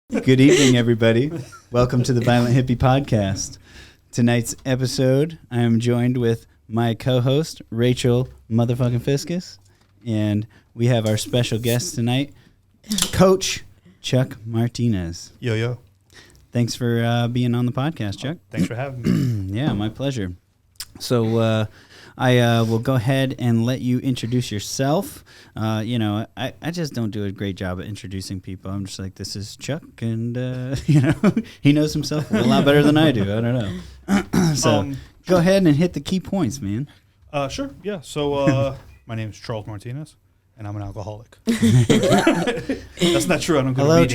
Good evening, everybody. Welcome to the Violent Hippie Podcast. Tonight's episode, I am joined with my co-host, Rachel motherfucking Fiscus, and we have our special guest tonight, Coach Chuck Martinez. Yo, yo. Thanks for being on the podcast, Chuck. Thanks for having me. Yeah, my pleasure. So I will go ahead and let you introduce yourself. I just don't do a great job at introducing people. I'm just like, this is Chuck, and, he knows himself a lot better than I do. I don't know. So go ahead and hit the key points, man. Sure, yeah. So my name is Charles Martinez, and I'm an alcoholic. That's not true. I don't go to meetings.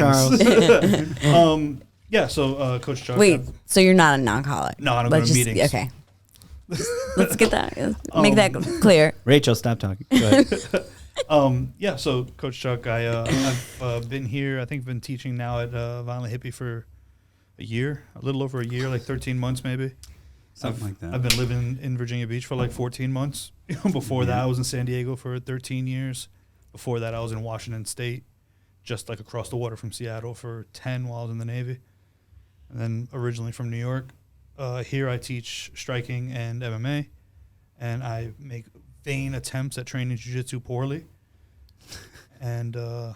Charles. Yeah, so Coach Chuck. Wait, so you're not an alcoholic? No, I don't go to meetings. Okay. Let's get that. Make that clear. Rachel, stop talking. Go ahead. Yeah, so Coach Chuck, I've been here. I think I've been teaching now at Violent Hippie for a little over a year, like 13 months maybe. Something like that. I've been living in Virginia Beach for like 14 months. Before that, I was in San Diego for 13 years. Before that, I was in Washington State, just like across the water from Seattle for 10 while I was in the Navy. And then originally from New York. Here I teach striking and MMA, and I make vain attempts at training jiu-jitsu poorly. And a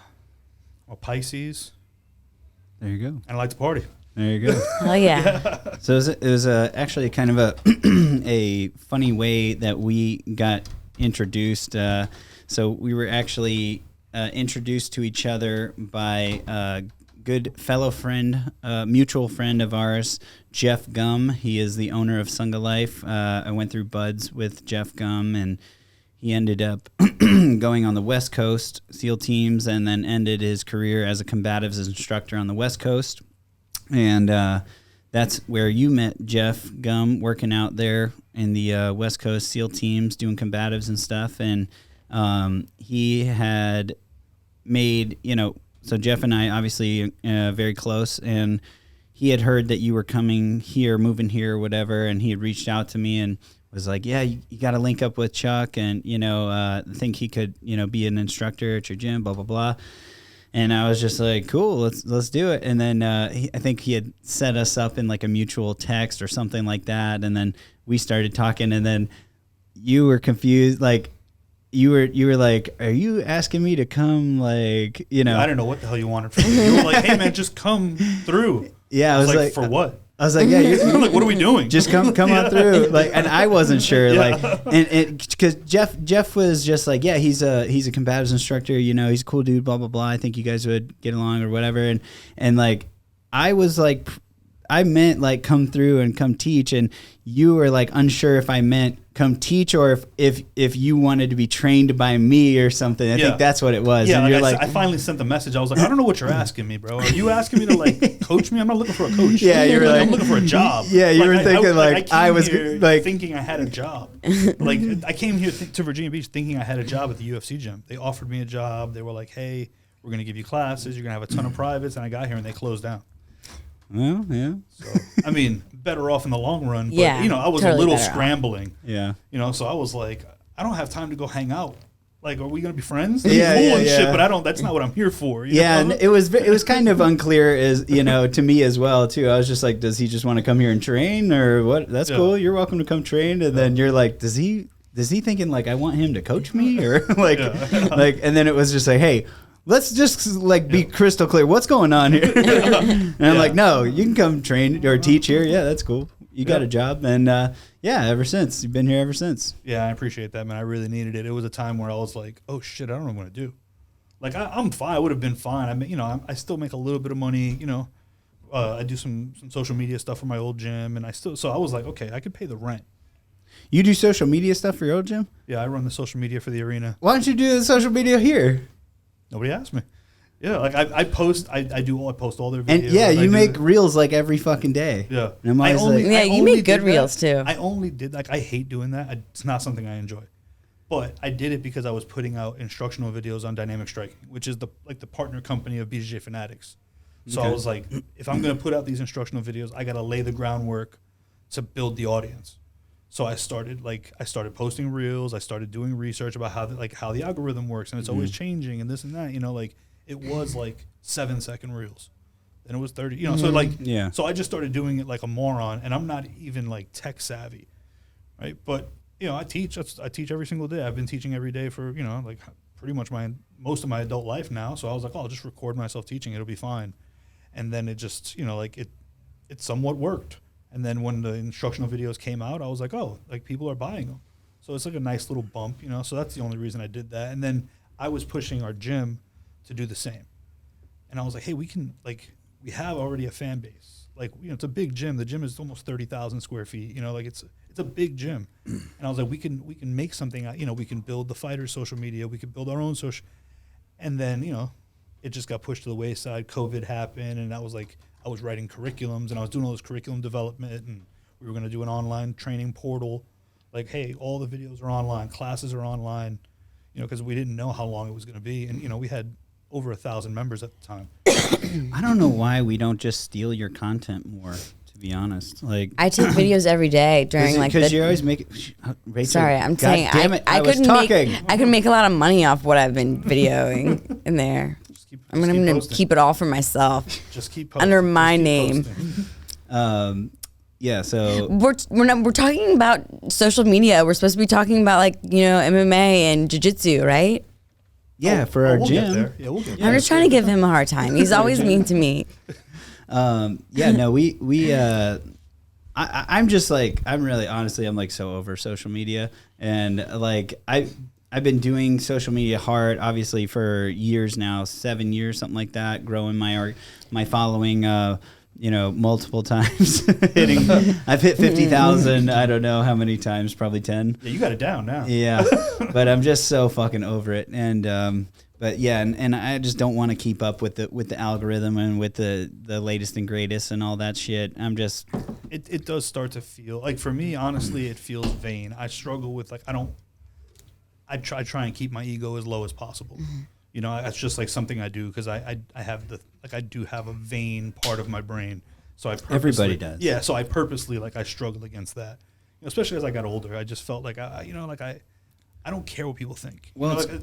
Pisces. There you go. And I like to party. There you go. Oh, yeah. So it was actually kind of a funny way that we got introduced. So we were actually introduced to each other by a good fellow friend, mutual friend of ours, Jeff Gum. He is the owner of Sunga Life. I went through buds with Jeff Gum, and he ended up going on the West Coast SEAL teams and then ended his career as a combatives instructor on the West Coast. And that's where you met Jeff Gum, working out there in the West Coast SEAL teams, doing combatives and stuff. And he had made, so Jeff and I obviously very close, and he had heard that you were coming here, moving here or whatever, and he had reached out to me and was like, yeah, you got to link up with Chuck, and, think he could, be an instructor at your gym, blah, blah, blah. And I was just like, cool, let's do it. And then I think he had set us up in like a mutual text or something like that. And then we started talking, and then you were confused, like, You were like, are you asking me to come, like, I didn't know what the hell you wanted from me. You were like, hey, man, just come through. Yeah, I was like, for what? I was like, yeah, I'm like, what are we doing? Just come on through. Like, and I wasn't sure, like, and because Jeff was just like, yeah, he's a combatives instructor, he's a cool dude, blah blah blah. I think you guys would get along or whatever, and like, I was like, I meant like come through and come teach, and you were like unsure if I meant come teach or if you wanted to be trained by me or something. I think that's what it was. Yeah, and you're I finally sent the message. I was like, I don't know what you're asking me, bro. Are you asking me to like coach me? I'm not looking for a coach. Yeah, you were like, I'm looking for a job. Yeah, you were thinking I was like thinking I had a job. Like I came here to Virginia Beach thinking I had a job at the UFC gym. They offered me a job. They were like, hey, we're gonna give you classes. You're gonna have a ton of privates. And I got here and they closed down. Well, yeah. So, I mean, better off in the long run. But, Yeah, I was totally a little better scrambling. Yeah. So I was like, I don't have time to go hang out. Like, are we going to be friends? Yeah, cool yeah, and yeah. shit, but that's not what I'm here for. Yeah, and it was kind of unclear as, to me as well, too. I was just like, does he just want to come here and train or what? That's cool. You're welcome to come train. And then you're like, does he thinking like I want him to coach me or like, and then it was just like, hey, let's just like be crystal clear. What's going on here? And I'm like, no, you can come train or teach here. Yeah, that's cool. You got a job. And ever since. You've been here ever since. Yeah, I appreciate that, man. I really needed it. It was a time where I was like, oh shit, I don't know what to do. Like I'm fine. I would have been fine. I mean, I still make a little bit of money. I do some social media stuff for my old gym, and so I was like, okay, I could pay the rent. You do social media stuff for your old gym? Yeah, I run the social media for the arena. Why don't you do the social media here? Nobody asked me. Yeah, like I post all their videos. And yeah, you make reels like every fucking day. Yeah. And I'm you make good reels too. I only did I hate doing that. It's not something I enjoy. But I did it because I was putting out instructional videos on Dynamic Striking, which is the partner company of BJJ Fanatics. So I was like, if I'm going to put out these instructional videos, I got to lay the groundwork to build the audience. So I started posting reels. I started doing research about how the algorithm works, and it's always changing and this and that. It was like 7-second reels. then it was 30. You know, so like, Yeah. So I just started doing it like a moron, and I'm not even like tech savvy, right? But you know, I teach every single day. I've been teaching every day for, you know, like pretty much most of my adult life now. So I was like, oh, I'll just record myself teaching. It'll be fine. And then it just, you know, like it somewhat worked. And then when the instructional videos came out, I was like, oh, like people are buying them. So it's like a nice little bump, you know. So that's the only reason I did that. And then I was pushing our gym to do the same. And I was like, hey, we have already a fan base. Like, you know, it's a big gym. The gym is almost 30,000 square feet. You know, like it's a big gym. And I was like, we can make something. You know, we can build the fighters' social media. We could build our own social. And then, you know, it just got pushed to the wayside. COVID happened, and that was like I was writing curriculums, and I was doing all this curriculum development, and we were going to do an online training portal. Like, hey, all the videos are online, classes are online. You know, because we didn't know how long it was going to be, and you know, we had over 1,000 members at the time. I don't know why we don't just steal your content more, to be honest. Like, I take videos every day during like because you always make it. Rachel, sorry, I'm God saying damn it, I was could talking. I could make a lot of money off what I've been videoing in there. I'm gonna keep it all for myself. Just keep posting. Under my name. Yeah, so We're talking about social media. We're supposed to be talking about like, you know, MMA and jiu-jitsu, right? yeah, for our we'll get gym. there. Yeah, we'll get there. I'm just trying to give him a hard time. He's always mean to me. Yeah, no, I'm just like, I'm really, honestly, I'm like so over social media, and like I've been doing social media hard, obviously, for years now, 7 years, something like that, growing my following, you know, multiple times. I've hit 50,000. I don't know how many times, probably 10. Yeah, you got it down now. Yeah, but I'm just so fucking over it, and but yeah, and I just don't want to keep up with the algorithm and with the latest and greatest and all that shit. I'm just It does start to feel like, for me, honestly, it feels vain. I struggle with like I try and keep my ego as low as possible. You know, that's just like something I do because I do have a vain part of my brain. So everybody does. Yeah, so I purposely I struggle against that. You know, especially as I got older, I just felt like I don't care what people think. Well, you know,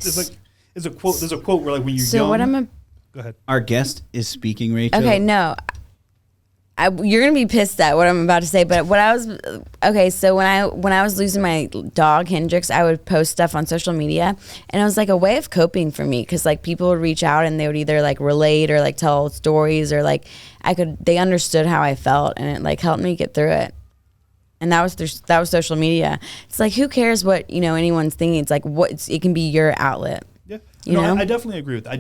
there's a quote where like when you're So young. what I'm Go ahead. Our guest is speaking, Rachel. okay, no. You're gonna be pissed at what I'm about to say, but so when I was losing my dog Hendrix, I would post stuff on social media, and it was like a way of coping for me, because like people would reach out and they would either like relate or like tell stories, or like they understood how I felt, and it like helped me get through it. And that was social media. It's like, who cares what, you know, anyone's thinking? It's like it can be your outlet. Yeah, you know? I definitely agree with that.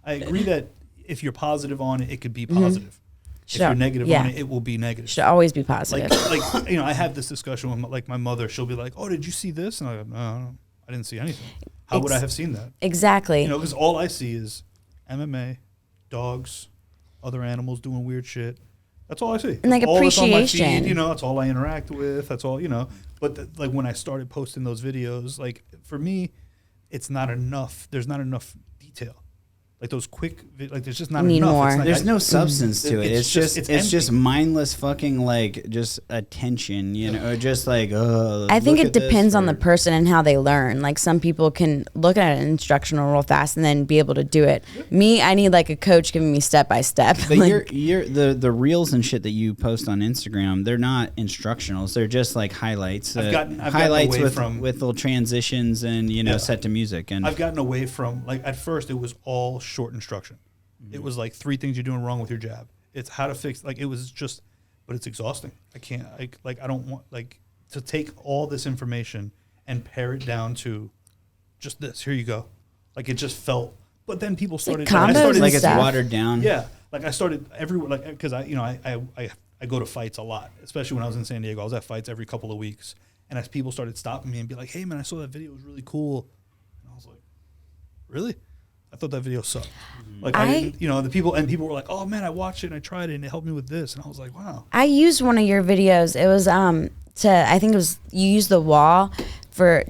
I agree that if you're positive on it, it could be positive. If you're negative on it, it will be negative. Should always be positive. Like you know, I have this discussion with my mother. She'll be like, "Oh, did you see this?" And I go, "No, I didn't see anything. How would I have seen that?" Exactly. You know, because all I see is MMA, dogs, other animals doing weird shit. That's all I see. And like all appreciation. That's on my feed, you know, that's all I interact with. That's all, you know. But like when I started posting those videos, like for me, it's not enough. There's not enough detail. Like those quick, like there's just not Need enough. more. It's not, There's no substance to it. It's just empty. mindless fucking like just attention, you know, or just like I think it depends on the person and how they learn. Like some people can look at an instructional real fast and then be able to do it. Me, I need like a coach giving me step by step. But like, you're the reels and shit that you post on Instagram, they're not instructionals. They're just like highlights. I've gotten highlights away with from little transitions and, you know, set to music. And I've gotten away from, like, at first it was all short instruction. It was like 3 things you're doing wrong with your jab. It's how to fix, like, it was just, but it's exhausting. I can't, I don't want, like, to take all this information and pare it down to just this. Here you go. Like, it just felt, but then people started, like it's watered down. Yeah. Like I started everywhere, like, because I go to fights a lot, especially when I was in San Diego. I was at fights every couple of weeks. And as people started stopping me and be like, "Hey man, I saw that video, it was really cool." And I was like, "Really? I thought that video sucked." Like I didn't, you know, the people were like, "Oh man, I watched it and I tried it and it helped me with this." And I was like, "Wow." I used one of your videos. It was I think it was, you used the wall for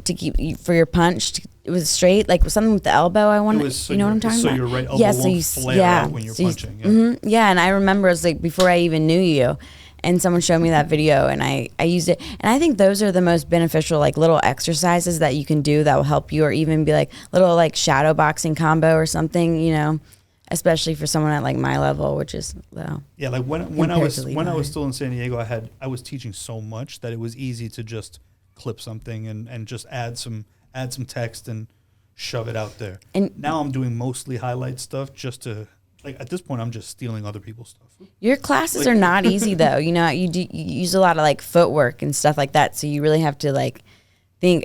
your punch. It was straight, like something with the elbow. I wanted, you know what I'm talking about? So your right elbow won't flare out when you're punching. Yeah, and I remember it was like before I even knew you, and someone showed me that video, and I used it. And I think those are the most beneficial, like little exercises that you can do that will help you, or even be like little like shadow boxing combo or something, you know. especially for someone at like my level, which is low. Yeah, like when I Comparatively was still in San Diego, I was teaching so much that it was easy to just clip something and just add some text and shove it out there. And now I'm doing mostly highlight stuff just to, like, at this point I'm just stealing other people's stuff. your classes are not easy though. You know, you use a lot of like footwork and stuff like that. So you really have to like think.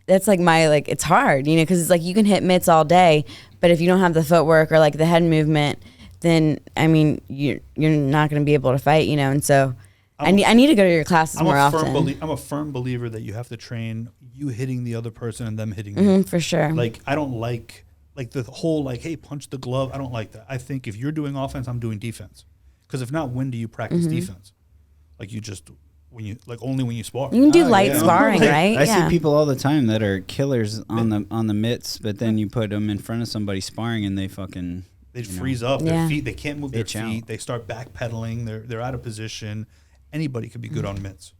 That's like it's hard, you know, because it's like you can hit mitts all day, but if you don't have the footwork or like the head movement, then I mean you're not going to be able to fight, you know. And so I need to go to your classes more often. I'm a firm believer that you have to train you hitting the other person and them hitting you. For sure. Like I don't like the whole like, hey, punch the glove. I don't like that. I think if you're doing offense, I'm doing defense. Because if not, when do you practice defense? Like you just only when you spar. You can do light sparring, right? I see people all the time that are killers on the mitts, but then you put them in front of somebody sparring and they fucking freeze up. Their Yeah. feet, they can't move their feet. out. They start backpedaling. They're out of position. Anybody could be good on mitts.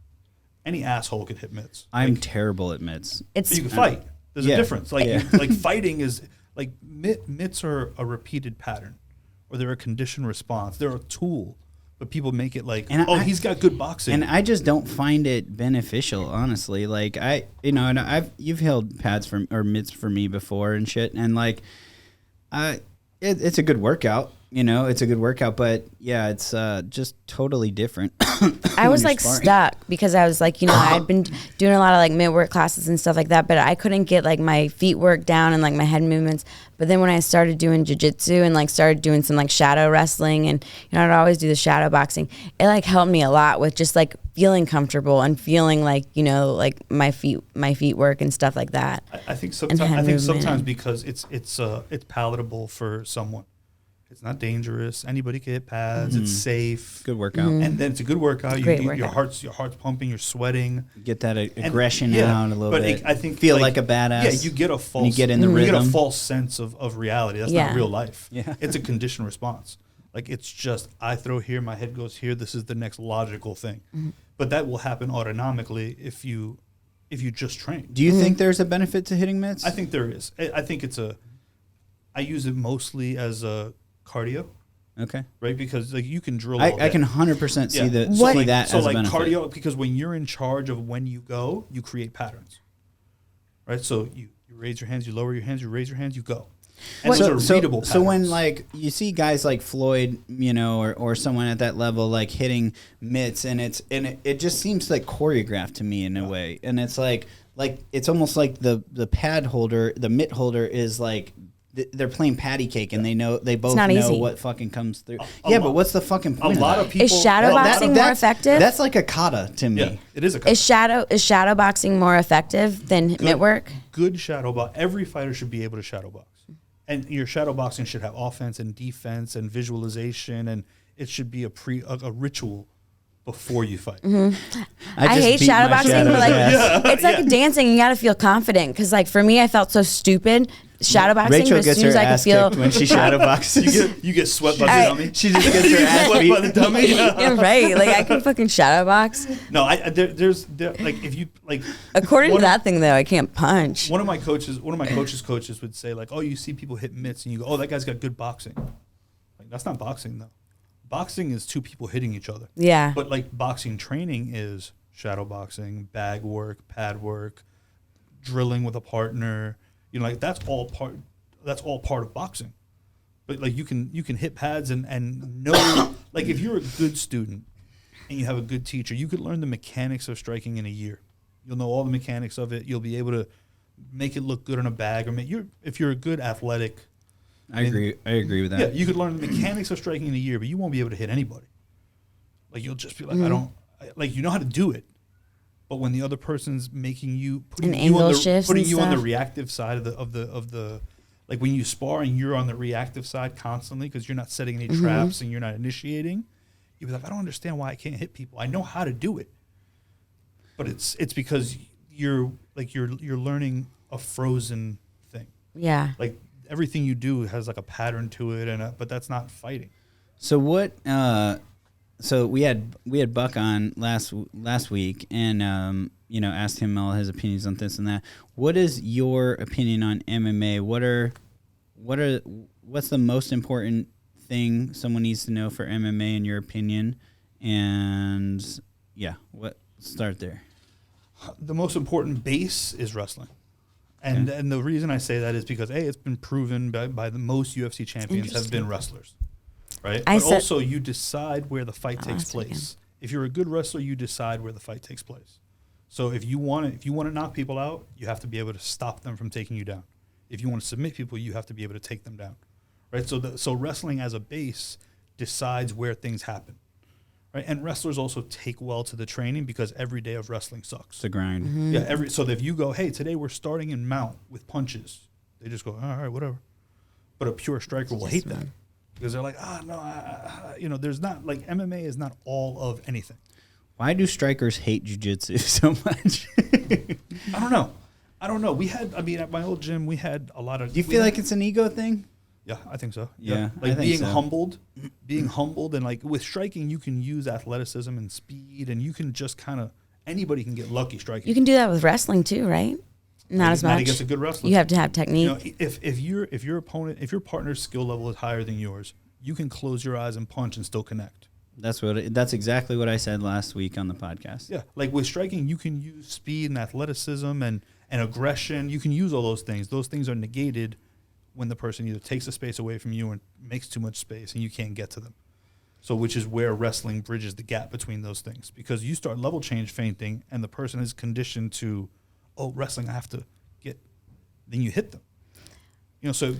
Any asshole could hit mitts. I'm terrible at mitts. But you can fight. There's a difference. Like like fighting is like mitts are a repeated pattern, or they're a conditioned response. They're a tool. But people make it like, he's got good boxing, and I just don't find it beneficial, honestly. Like you've held pads or mitts for me before and shit, and like, it's a good workout, you know, it's a good workout, but yeah, it's just totally different. I was like stuck because I was like, you know, I'd been doing a lot of like mitt work classes and stuff like that, but I couldn't get like my feet work down and like my head movements. But then when I started doing jiu-jitsu and like started doing some like shadow wrestling, and you know, I'd always do the shadow boxing, it like helped me a lot with just like feeling comfortable and feeling like, you know, like my feet work and stuff like that. I think sometimes because it's palatable for someone. It's not dangerous. Anybody can hit pads. It's safe. Good workout. And then it's a good workout. Your heart's pumping. You're sweating. Get that aggression out a little bit. I think feel like a badass. Yeah, you get a false. You get in the rhythm. You get a false sense of reality. That's not real life. Yeah. It's a conditioned response. Like it's just I throw here, my head goes here. This is the next logical thing. But that will happen autonomically if you just train. Do you think there's a benefit to hitting mitts? I think there is. I think I use it mostly as a cardio. Okay. Right, because like you can drill. I can 100% see that. So see that so as a like benefit. cardio, because when you're in charge of when you go, you create patterns. Right, so you raise your hands, you lower your hands, you raise your hands, you go. And those are readable patterns. So when like you see guys like Floyd, you know, or someone at that level like hitting mitts, and it just seems like choreographed to me in a way, and it's like it's almost like the pad holder, the mitt holder is like. They're playing patty cake, and they both know easy. what fucking comes through. But what's the fucking point? A lot of people. Is shadow boxing more effective? That's like a kata to me. Yeah, it is a kata. Is shadow boxing more effective than mitt work? Good shadow box. Every fighter should be able to shadow box, and your shadow boxing should have offense and defense and visualization, and it should be a ritual before you fight. I hate shadow boxing, but like it's like dancing. You got to feel confident because like for me, I felt so stupid. Shadow boxing, Rachel but as gets soon her as I could ass feel kicked when she shadow boxes. You get swept by the dummy. She just gets her ass Swept beat by the dummy. You're right. Like I can fucking shadow box. No, there's like if you like. According to that thing though, I can't punch. One of my coaches would say like, oh, you see people hit mitts, and you go, oh, that guy's got good boxing. Like that's not boxing though. Boxing is two people hitting each other. Yeah. But like boxing training is shadow boxing, bag work, pad work, drilling with a partner. You know, like that's all part of boxing. But like you can hit pads and know like if you're a good student and you have a good teacher, you could learn the mechanics of striking in a year. You'll know all the mechanics of it. You'll be able to make it look good in a bag, or if you're a good athletic. I agree with that. Yeah, you could learn the mechanics of striking in a year, but you won't be able to hit anybody. Like you'll just be like, you know how to do it. But when the other person's making you putting you on the reactive side of the like when you spar and you're on the reactive side constantly because you're not setting any traps and you're not initiating, you'll be like, I don't understand why I can't hit people. I know how to do it. But it's because you're learning a frozen thing. Yeah. Like everything you do has like a pattern to it but that's not fighting. So what so we had Buck on last week, and you know, asked him all his opinions on this and that. What is your opinion on MMA? What are what's the most important thing someone needs to know for MMA in your opinion? And start there. The most important base is wrestling. And the reason I say that is because it's been proven by the most UFC champions have been wrestlers, right? But also you decide where the fight takes place. If you're a good wrestler, you decide where the fight takes place. So if you want to knock people out, you have to be able to stop them from taking you down. If you want to submit people, you have to be able to take them down, right? So wrestling as a base decides where things happen, right? And wrestlers also take well to the training because every day of wrestling sucks. It's a grind. Mm-hmm. Yeah. So if you go, hey, today we're starting in mount with punches, they just go, all right, whatever. But a pure striker will hate that because they're like, there's not like MMA is not all of anything. Why do strikers hate jiu-jitsu so much? I don't know. We had, at my old gym, we had a lot of. Do you feel like it's an ego thing? Yeah, I think so. Yeah, like I think being humbled, and like with striking, you can use athleticism and speed, and you can just kind of anybody can get lucky striking. You can do that with wrestling too, right? Not as much. Not against a good wrestler. You have to have technique. If your partner's skill level is higher than yours, you can close your eyes and punch and still connect. That's exactly what I said last week on the podcast. Yeah, like with striking, you can use speed and athleticism and aggression. You can use all those things. Those things are negated when the person either takes the space away from you and makes too much space and you can't get to them. So which is where wrestling bridges the gap between those things. Because you start level change feinting and the person is conditioned to, wrestling, I have to get, then you hit them. So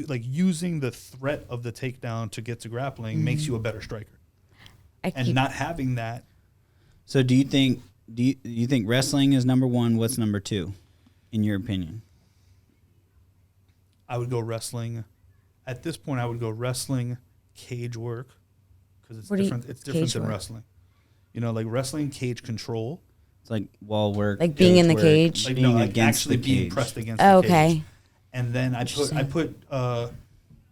using the threat of the takedown to get to grappling makes you a better striker. Not having that. So do you think wrestling is number one? What's number two, in your opinion? I would go wrestling. At this point, I would go wrestling, cage work, because it's different. It's different than wrestling. Like wrestling, cage control. It's like wall work, like being in the cage, like being against actually the being cage. pressed against the cage. Okay. And then I put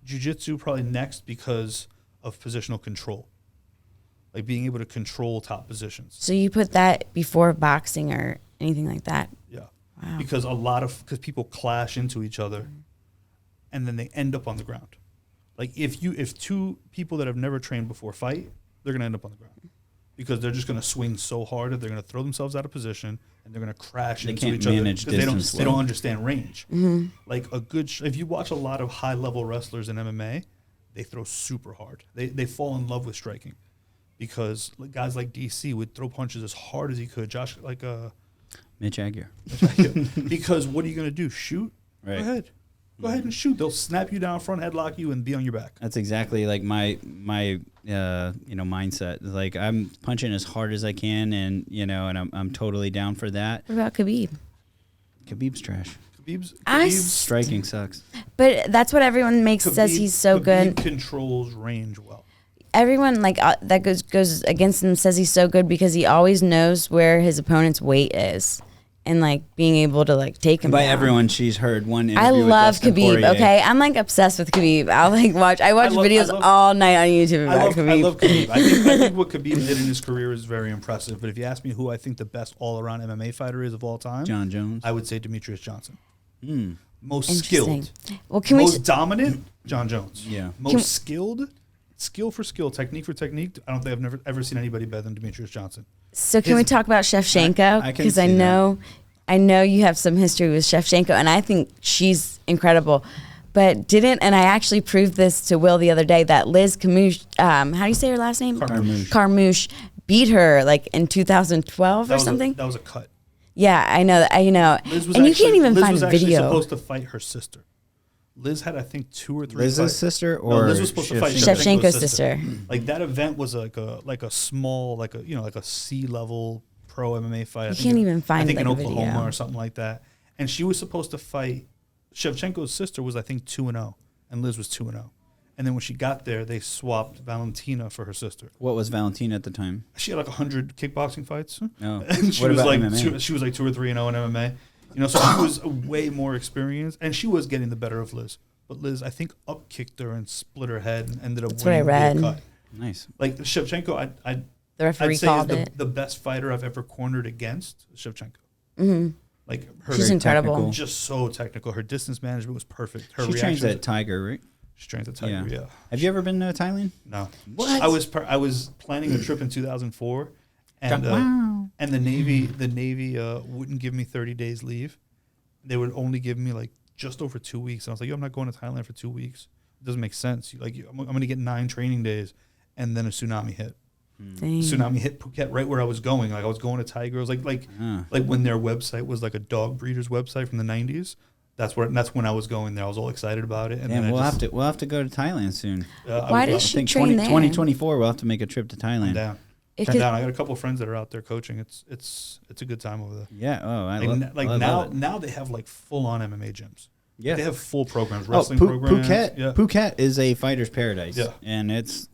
jiu-jitsu probably next because of positional control, like being able to control top positions. So you put that before boxing or anything like that? Yeah. Wow. Because people clash into each other, and then they end up on the ground. Like if two people that have never trained before fight, they're gonna end up on the ground because they're just gonna swing so hard that they're gonna throw themselves out of position and they're gonna crash into each other because they don't understand range. Mm-hmm. Like if you watch a lot of high level wrestlers in MMA, they throw super hard. They fall in love with striking because guys like DC would throw punches as hard as he could. Mitch Aguirre. Because what are you gonna do? Shoot? Right. Go ahead and shoot. They'll snap you down, front headlock you, and be on your back. That's exactly like my mindset. Like I'm punching as hard as I can, and I'm totally down for that. What about Khabib? Khabib's trash. Khabib's striking sucks. But that's what everyone says he's so good. Khabib controls range well. Everyone that goes against him says he's so good because he always knows where his opponent's weight is. And being able to take him by down. Everyone she's heard one interview I love with Dustin Khabib. Poirier. Okay, I'm obsessed with Khabib. I'll watch. I watch videos all night on YouTube about Khabib. I love Khabib. I think what Khabib did in his career is very impressive. But if you ask me who I think the best all-around MMA fighter is of all time, John Jones, I would say Demetrius Johnson. Mm. Most skilled. Well, most dominant, John Jones. Yeah. Most skilled, skill for skill, technique for technique. I don't think I've never ever seen anybody better than Demetrius Johnson. So can we talk about Shevchenko? Because I know you have some history with Shevchenko, and I think she's incredible. But and I actually proved this to Will the other day, that Liz Carmouche, how do you say her last name? Carmouche beat her in 2012 or something. That was a cut. Yeah, I know. And you can't even find a video. Liz was supposed to fight her sister. Liz had, I think, 2 or 3 Liz's fights. sister, or Liz was supposed to fight Shevchenko's sister. That event was like a small, like a C-level pro MMA fight. You can't even find I think in a Oklahoma video. or something like that. And she was supposed to fight. Shevchenko's sister was, I think, 2-0, and Liz was 2-0. And then when she got there, they swapped Valentina for her sister. What was Valentina at the time? She had 100 kickboxing fights. Oh. And she What was about like MMA? she was 2 or 3-0 in MMA. So she was way more experienced, and she was getting the better of Liz. But Liz, I think, up-kicked her and split her head and ended up winning what I the read. cut. Nice. Like Shevchenko, The referee I'd say called is it. the best fighter I've ever cornered against Shevchenko. Mm-hmm. Like her She's incredible. technical. just so technical. Her distance management was perfect. Her She trains reactions. at Tiger, right? She trains at Tiger. Yeah. Have you ever been to Thailand? No. What? I was planning a trip in 2004, and Wow. and the Navy wouldn't give me 30 days leave. They would only give me like just over 2 weeks. And I was like, yo, I'm not going to Thailand for 2 weeks. It doesn't make sense. I'm going to get 9 training days, and then a tsunami hit. Dang. Tsunami hit Phuket right where I was going. Like I was going to Tiger. It was like when their website was like a dog breeder's website from the 90s. That's when I was going there. I was all excited about it. And Damn, then we'll have to go to Thailand soon. Why does I she think train there? 2024 we'll have to make a trip to I'm Thailand. down. It I'm could- down. I got a couple of friends that are out there coaching. It's a good time over there. Yeah. Oh, I Like love it. now they have like full on MMA gyms. Yeah. They have full programs, Oh, wrestling programs. Phuket. Yeah. Phuket is a fighter's paradise. Yeah. And it's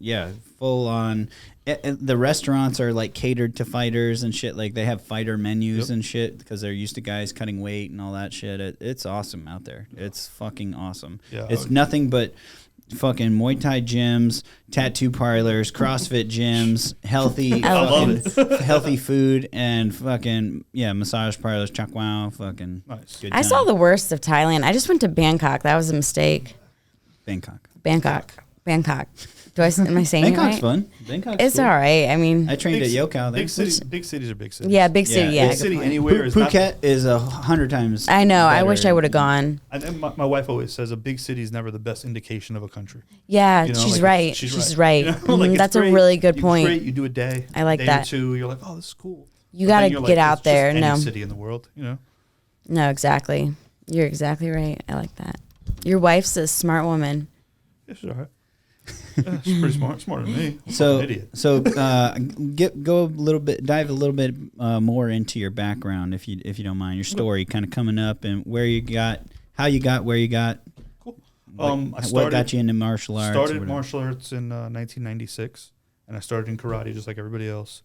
full on. The restaurants are like catered to fighters and shit. Like they have fighter menus and shit because they're used to guys cutting weight and all that shit. It's awesome out there. It's fucking awesome. Yeah. It's nothing but fucking Muay Thai gyms, tattoo parlors, CrossFit gyms, healthy, I love fucking healthy food, and fucking massage parlors. Chak wow, fucking Nice. good I saw time. the worst of Thailand. I just went to Bangkok. That was a mistake. Bangkok. Bangkok. Am I saying Bangkok's it right? fun. Bangkok's It's cool. all right. I mean, I trained at Yokow there. Big cities are big cities. yeah, big city. Yeah, Yeah, Big good city point. anywhere is not. Phuket is 100 times. I know. I better. wish I would have gone. I think my wife always says a big city is never the best indication of a country. Yeah, You know, she's like, right. She's right. You know, like, it's That's a great. really good You point. Great. You do a day. I like day that. Or two, you're like, oh, this is cool. You But then got to you're get like, out it's just there. any No, city in the world. You know. no, exactly. You're exactly right. I like that. Your wife's a smart woman. Yeah, she's all right. Yeah, she's pretty smart. Smarter than me. I'm So, an idiot. dive a little bit more into your background, if you don't mind, your story, kind of coming up and where you got, how you got where you got. Cool. What got you into martial arts? or Started whatever? martial arts in 1996, and I started in karate just like everybody else.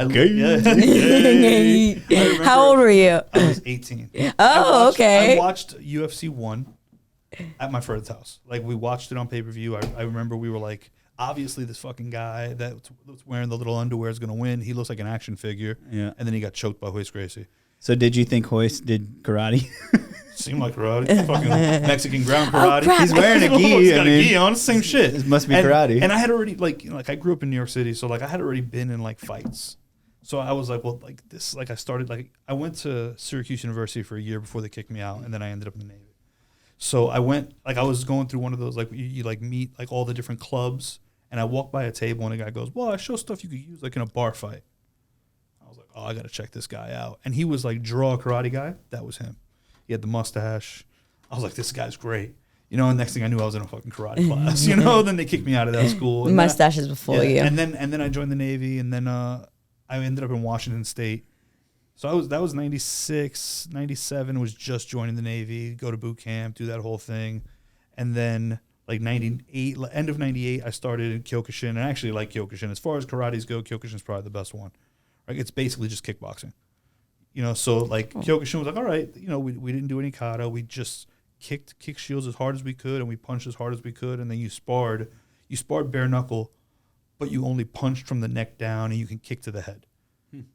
Gay. How old were you? I was 18. Oh, okay. I watched UFC 1 at my friend's house. Like, we watched it on pay-per-view. I remember we were like, obviously this fucking guy that's wearing the little underwear is going to win. He looks like an action figure. Yeah. And then he got choked by Hoist Gracie. So did you think Hoist did karate? Seemed like karate. Fucking Mexican ground karate. crap. He's wearing a gi. He's got I mean, a gi on. It's the same shit. It must be and, karate. And I had already, like I grew up in New York City, so like I had already been in like fights. So I was like, well, like this, like I started, like I went to Syracuse University for a year before they kicked me out, and then I ended up in the Navy. So I went, like I was going through one of those, like you like meet like all the different clubs, and I walked by a table, and a guy goes, well, I show stuff you could use like in a bar fight. I was like, oh, I got to check this guy out. And he was like, draw a karate guy. That was him. He had the mustache. I was like, this guy's great. You know, and next thing I knew, I was in a fucking karate class. You know, then they kicked me out of that school. And Mustaches will fool you. And then I joined the Navy, and then I ended up in Washington State. So that was 96, 97 was just joining the Navy, go to boot camp, do that whole thing. And then like 98, end of 98, I started in Kyokushin, and I actually like Kyokushin. As far as karates go, Kyokushin's probably the best one. Like, it's basically just kickboxing. You know, so like Kyokushin was like, all right, you know, we didn't do any kata. We just kick shields as hard as we could, and we punched as hard as we could, and then you sparred bare knuckle, but you only punched from the neck down, and you can kick to the head.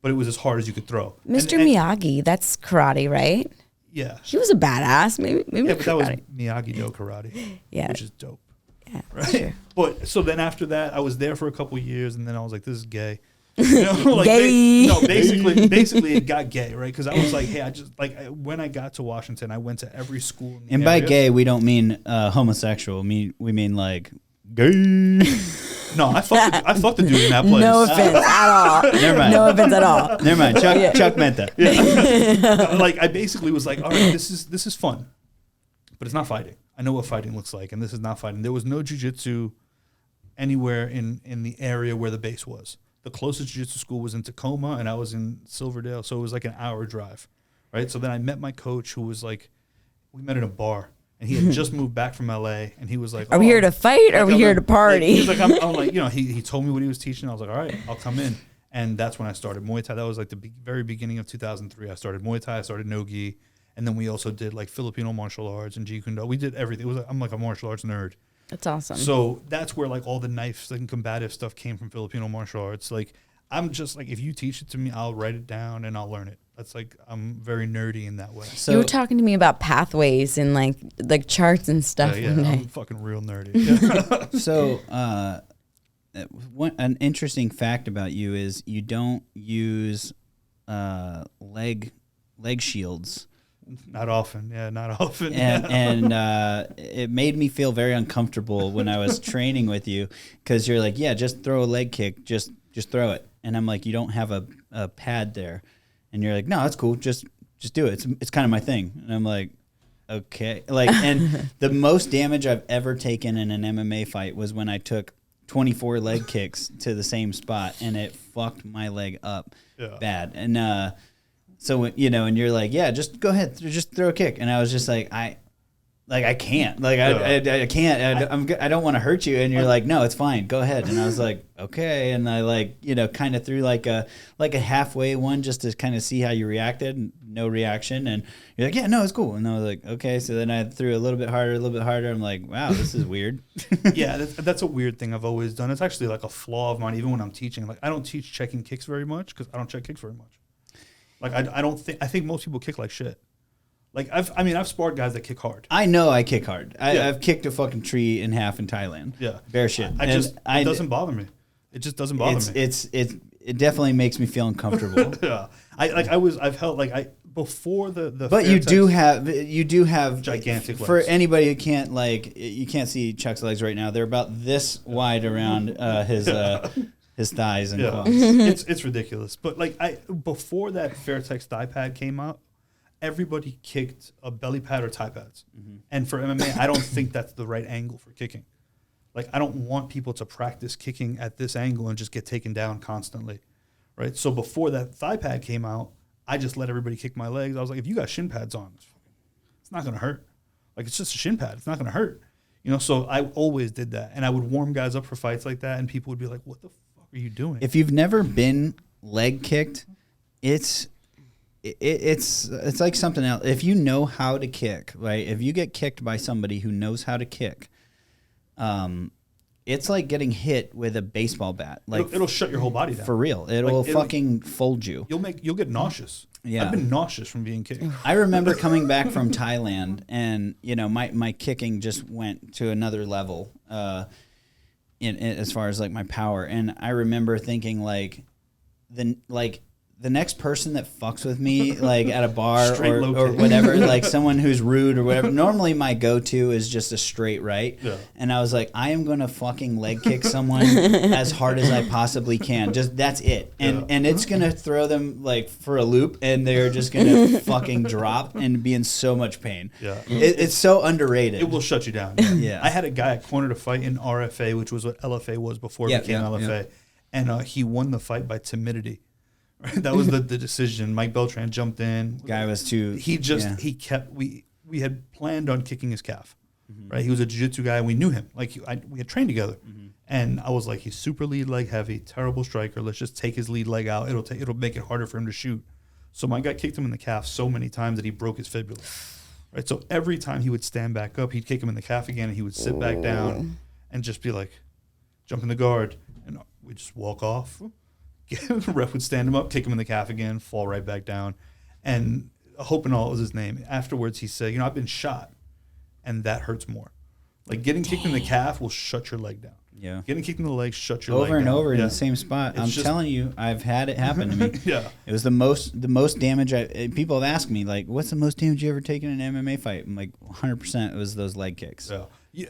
But it was as hard as you could throw. Mr. And Miyagi, that's karate, right? yeah. He was a badass. Maybe Yeah, but that was karate. Miyagi-Do karate, Yeah. which is dope. Yeah, Right? sure. But so then after that, I was there for a couple years, and then I was like, this is gay. You know, like Gay. basically it got gay, right? Because I was like, hey, when I got to Washington, I went to every school in the And by area. gay, we don't mean homosexual. We mean like gay. No, I fucked the dude in that place. No offense at all. Never mind. No offense at all. Never mind. Chuck meant that. Like, I basically was like, all right, this is fun, but it's not fighting. I know what fighting looks like, and this is not fighting. There was no jiu-jitsu anywhere in the area where the base was. The closest jiu-jitsu school was in Tacoma, and I was in Silverdale, so it was like an hour drive, right? So then I met my coach, who was like, we met in a bar, and he had just moved back from LA, and he was like, Are we here to fight or are we I'm here like- to party? He's like, I'm like, you know, he told me what he was teaching. I was like, all right, I'll come in. And that's when I started Muay Thai. That was like the very beginning of 2003. I started Muay Thai, I started no-gi, and then we also did like Filipino martial arts and Jeet Kune Do. We did everything. I'm like a martial arts nerd. That's awesome. So that's where like all the knife and combative stuff came from Filipino martial arts. Like, I'm just like, if you teach it to me, I'll write it down and I'll learn it. That's like I'm very nerdy in that way. So you were talking to me about pathways and like charts and stuff Yeah, one day. I'm fucking real nerdy. Yeah. So, an interesting fact about you is you don't use leg shields, Not often. Yeah, not often. and it made me feel very uncomfortable when I was training with you because you're like, yeah, just throw a leg kick, just throw it, and I'm like, you don't have a pad there, and you're like, no, that's cool, just do it. It's kind of my thing, and I'm like, okay, like, and the most damage I've ever taken in an MMA fight was when I took 24 leg kicks to the same spot, and it fucked my leg up bad. And so you know, and you're like, yeah, just go ahead, just throw a kick, and I was just like, I can't, like, I can't, I don't want to hurt you, and you're like, no, it's fine, go ahead, and I was like, okay, and I like, you know, kind of threw like a halfway one just to kind of see how you reacted, and no reaction, and you're like, yeah, no, it's cool, and I was like, okay, so then I threw a little bit harder, I'm like, wow, this is weird. Yeah, that's a weird thing I've always done. It's actually like a flaw of mine, even when I'm teaching. Like, I don't teach checking kicks very much because I don't check kicks very much. Like, I think most people kick like shit. Like, I've sparred guys that kick hard. I know I kick hard. I've kicked a fucking tree in half in Thailand. Yeah. Bare shit. It doesn't bother me. It just doesn't bother me. It definitely makes me feel uncomfortable. Yeah. I've held before the But you do have gigantic for legs. anybody who can't, like, you can't see Chuck's legs right now. They're about this wide around his thighs and quads. It's ridiculous. But like before that Fairtex thigh pad came out, everybody kicked a belly pad or thigh pads. Mm-hmm. And for MMA, I don't think that's the right angle for kicking. Like, I don't want people to practice kicking at this angle and just get taken down constantly, right? So before that thigh pad came out, I just let everybody kick my legs. I was like, if you got shin pads on, it's not going to hurt. Like, it's just a shin pad. It's not going to hurt. You know, so I always did that. And I would warm guys up for fights like that, and people would be like, what the fuck are you doing? If you've never been leg kicked, it's like something else. If you know how to kick, right? If you get kicked by somebody who knows how to kick, it's like getting hit with a baseball bat. Like, it'll shut your whole body down. For real. It'll fucking fold you. You'll get nauseous. Yeah. I've been nauseous from being kicked. I remember coming back from Thailand, and you know, my kicking just went to another level in as far as like my power. And I remember thinking the next person that fucks with me, like at a bar or whatever, like someone who's rude or whatever, normally my go-to is just a straight right. Yeah. And I was like, I am going to fucking leg kick someone as hard as I possibly can. Just, that's it. And it's going to throw them like for a loop, and they're just going to fucking drop and be in so much pain. Yeah. It's so underrated. It will shut you down. Yeah. I had a guy at corner to fight in RFA, which was what LFA was before it became LFA. Yeah. And he won the fight by timidity. That was the decision. Mike Beltran jumped in. Guy was too. He kept. We had planned on kicking his calf, right? He was a jiu-jitsu guy. We knew him. Like we had trained together, and I was like, he's super lead leg heavy, terrible striker. Let's just take his lead leg out. It'll make it harder for him to shoot. So my guy kicked him in the calf so many times that he broke his fibula. Right. So every time he would stand back up, he'd kick him in the calf again, and he would sit back down and just be like, jump in the guard, and we'd just walk off. The ref would stand him up, kick him in the calf again, fall right back down. And Hope and all was his name. Afterwards, he said, I've been shot, and that hurts more. Like, getting kicked in the calf will shut your leg down. Yeah. Getting kicked in the leg shut your leg down. Over and over in the same spot. I'm telling you, I've had it happen to me. Yeah. It was the most damage. People have asked me, like, what's the most damage you ever taken in an MMA fight? I'm like, 100% it was those leg kicks. Yeah.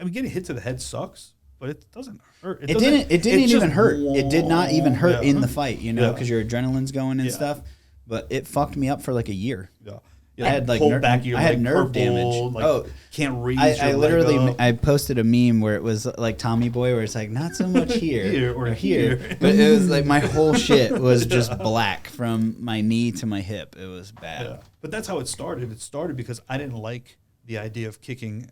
Getting hit to the head sucks. But it doesn't hurt. It didn't even hurt. It did not even hurt in the fight, because your adrenaline's going and stuff. But it fucked me up for like a year. Yeah. I had like nerve damage. Like, can't reach. I literally I posted a meme where it was like Tommy Boy, where it's like not so much here or here, but it was like my whole shit was just black from my knee to my hip. It was bad. Yeah. But that's how it started. It started because I didn't like the idea of kicking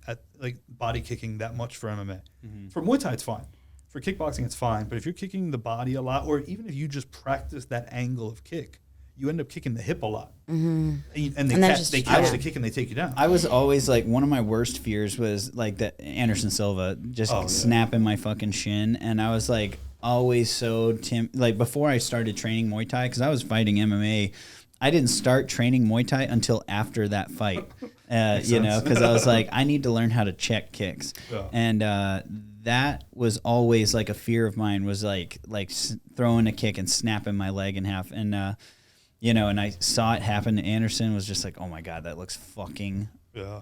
body kicking that much for MMA. Mm-hmm. For Muay Thai, it's fine. For kickboxing, it's fine. But if you're kicking the body a lot, or even if you just practice that angle of kick, you end up kicking the hip a lot. Mm-hmm. And they catch the kick and they take you down. I was always like, one of my worst fears was like that Anderson Silva just snapping my fucking shin. And I was like always so like before I started training Muay Thai, because I was fighting MMA I didn't start training Muay Thai until after that fight. You know, because I was like, I need to learn how to check kicks, and that was always like a fear of mine. Was like throwing a kick and snapping my leg in half, and you know, and I saw it happen to Anderson. Was just like, oh my god, that looks fucking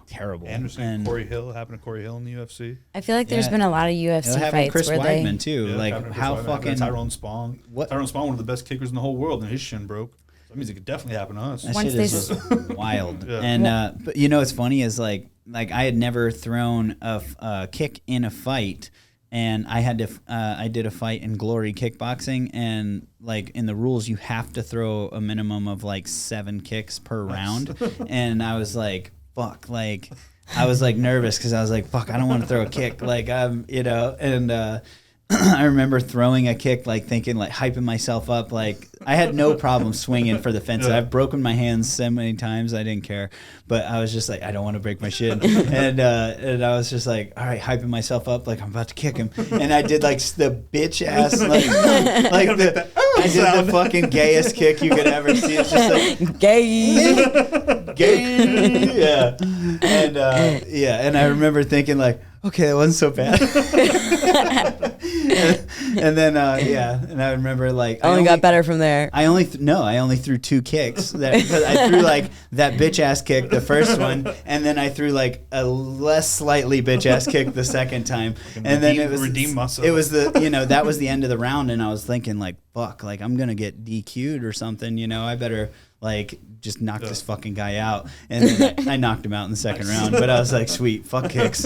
terrible. Anderson, and Corey Hill, happened to Corey Hill in the UFC. I feel like there's been a lot of UFC fights Chris where Weidman too. Like how fucking Tyrone Spong. Tyrone Spong, one of the best kickers in the whole world, and his shin broke. That means it could definitely happen to us. That shit is just wild. And but you know what's funny is like I had never thrown a kick in a fight, and I had to I did a fight in Glory Kickboxing, and like in the rules you have to throw a minimum of like 7 kicks per round, and I was like, fuck, like I was like nervous because I was like, fuck, I don't want to throw a kick, like you know, and I remember throwing a kick, like thinking, like hyping myself up. Like I had no problem swinging for the fence. I've broken my hands so many times, I didn't care. But I was just like, I don't want to break my shin. And I was just like, all right, hyping myself up, like I'm about to kick him. And I did like the bitch ass, like I did the fucking gayest kick you could ever see. It's just like gay. Yeah. And and I remember thinking like, okay, that wasn't so bad. and then and I remember like I only got better from there. I only threw 2 kicks. I threw like that bitch ass kick the first one, and then I threw like a less slightly bitch ass kick the second time, and then it was redeem myself. It was that was the end of the round, and I was thinking like, fuck, like I'm gonna get DQ'd or something, you know, I better like just knock this fucking guy out. And then I knocked him out in the second round, but I was like, sweet, fuck kicks.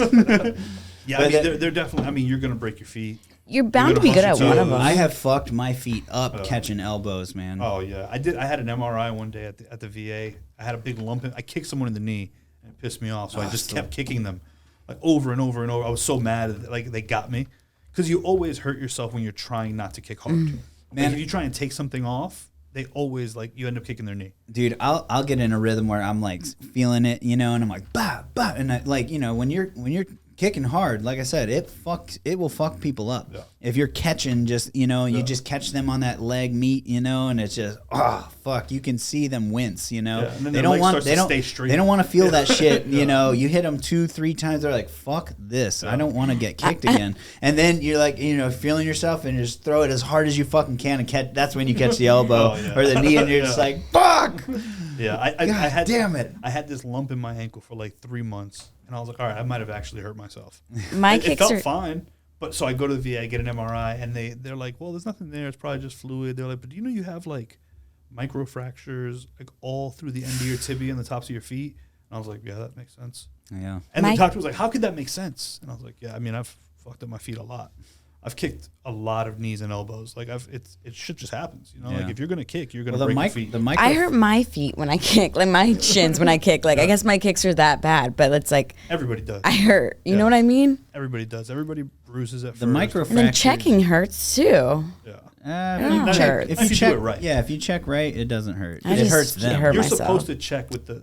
Yeah, I mean, they're definitely, I mean, you're going to break your feet. You're bound to be good at one of them. I have fucked my feet up catching elbows, man. Oh, yeah. I had an MRI one day at the VA. I had a big lump. I kicked someone in the knee, and it pissed me off, so I just kept kicking them like over and over and over. I was so mad, like they got me. Because you always hurt yourself when you're trying not to kick hard. Man, like, if you try and take something off, they always like you end up kicking their knee. Dude, I'll get in a rhythm where I'm like feeling it, you know, and I'm like bah bah, and I, like, you know, when you're kicking hard, like I said, it will fuck people up. Yeah. If you're catching just, you know, you just catch them on that leg meat, you know, and it's just fuck, you can see them wince, you know. Yeah. They don't want to feel that shit, you know. You hit them 2-3 times, they're like, fuck this, I don't want to get kicked again. And then you're like, you know, feeling yourself and you just throw it as hard as you fucking can and catch. That's when you catch the elbow or the knee, and you're just like, fuck. Yeah, I had damn it. I had this lump in my ankle for like 3 months. And I was like, all right, I might have actually hurt myself. It felt fine. But so I go to the VA, get an MRI, and they're like, well, there's nothing there. It's probably just fluid. They're like, but do you know you have like microfractures like all through the end of your tibia and the tops of your feet? And I was like, yeah, that makes sense. Yeah. And the doctor was like, how could that make sense? And I was like, yeah, I mean, I've fucked up my feet a lot. I've kicked a lot of knees and elbows. Like it shit just happens, you know. Like if you're gonna kick, you're gonna break your feet. I hurt my feet when I kick, like my shins when I kick. Like I guess my kicks are that bad, but it's like everybody does. I hurt. You know what I mean? Everybody does. Everybody bruises at the first. Microfractures. And then checking hurts too. Yeah. If you check right, if you check right, it doesn't hurt. It hurts them. You're supposed to check with the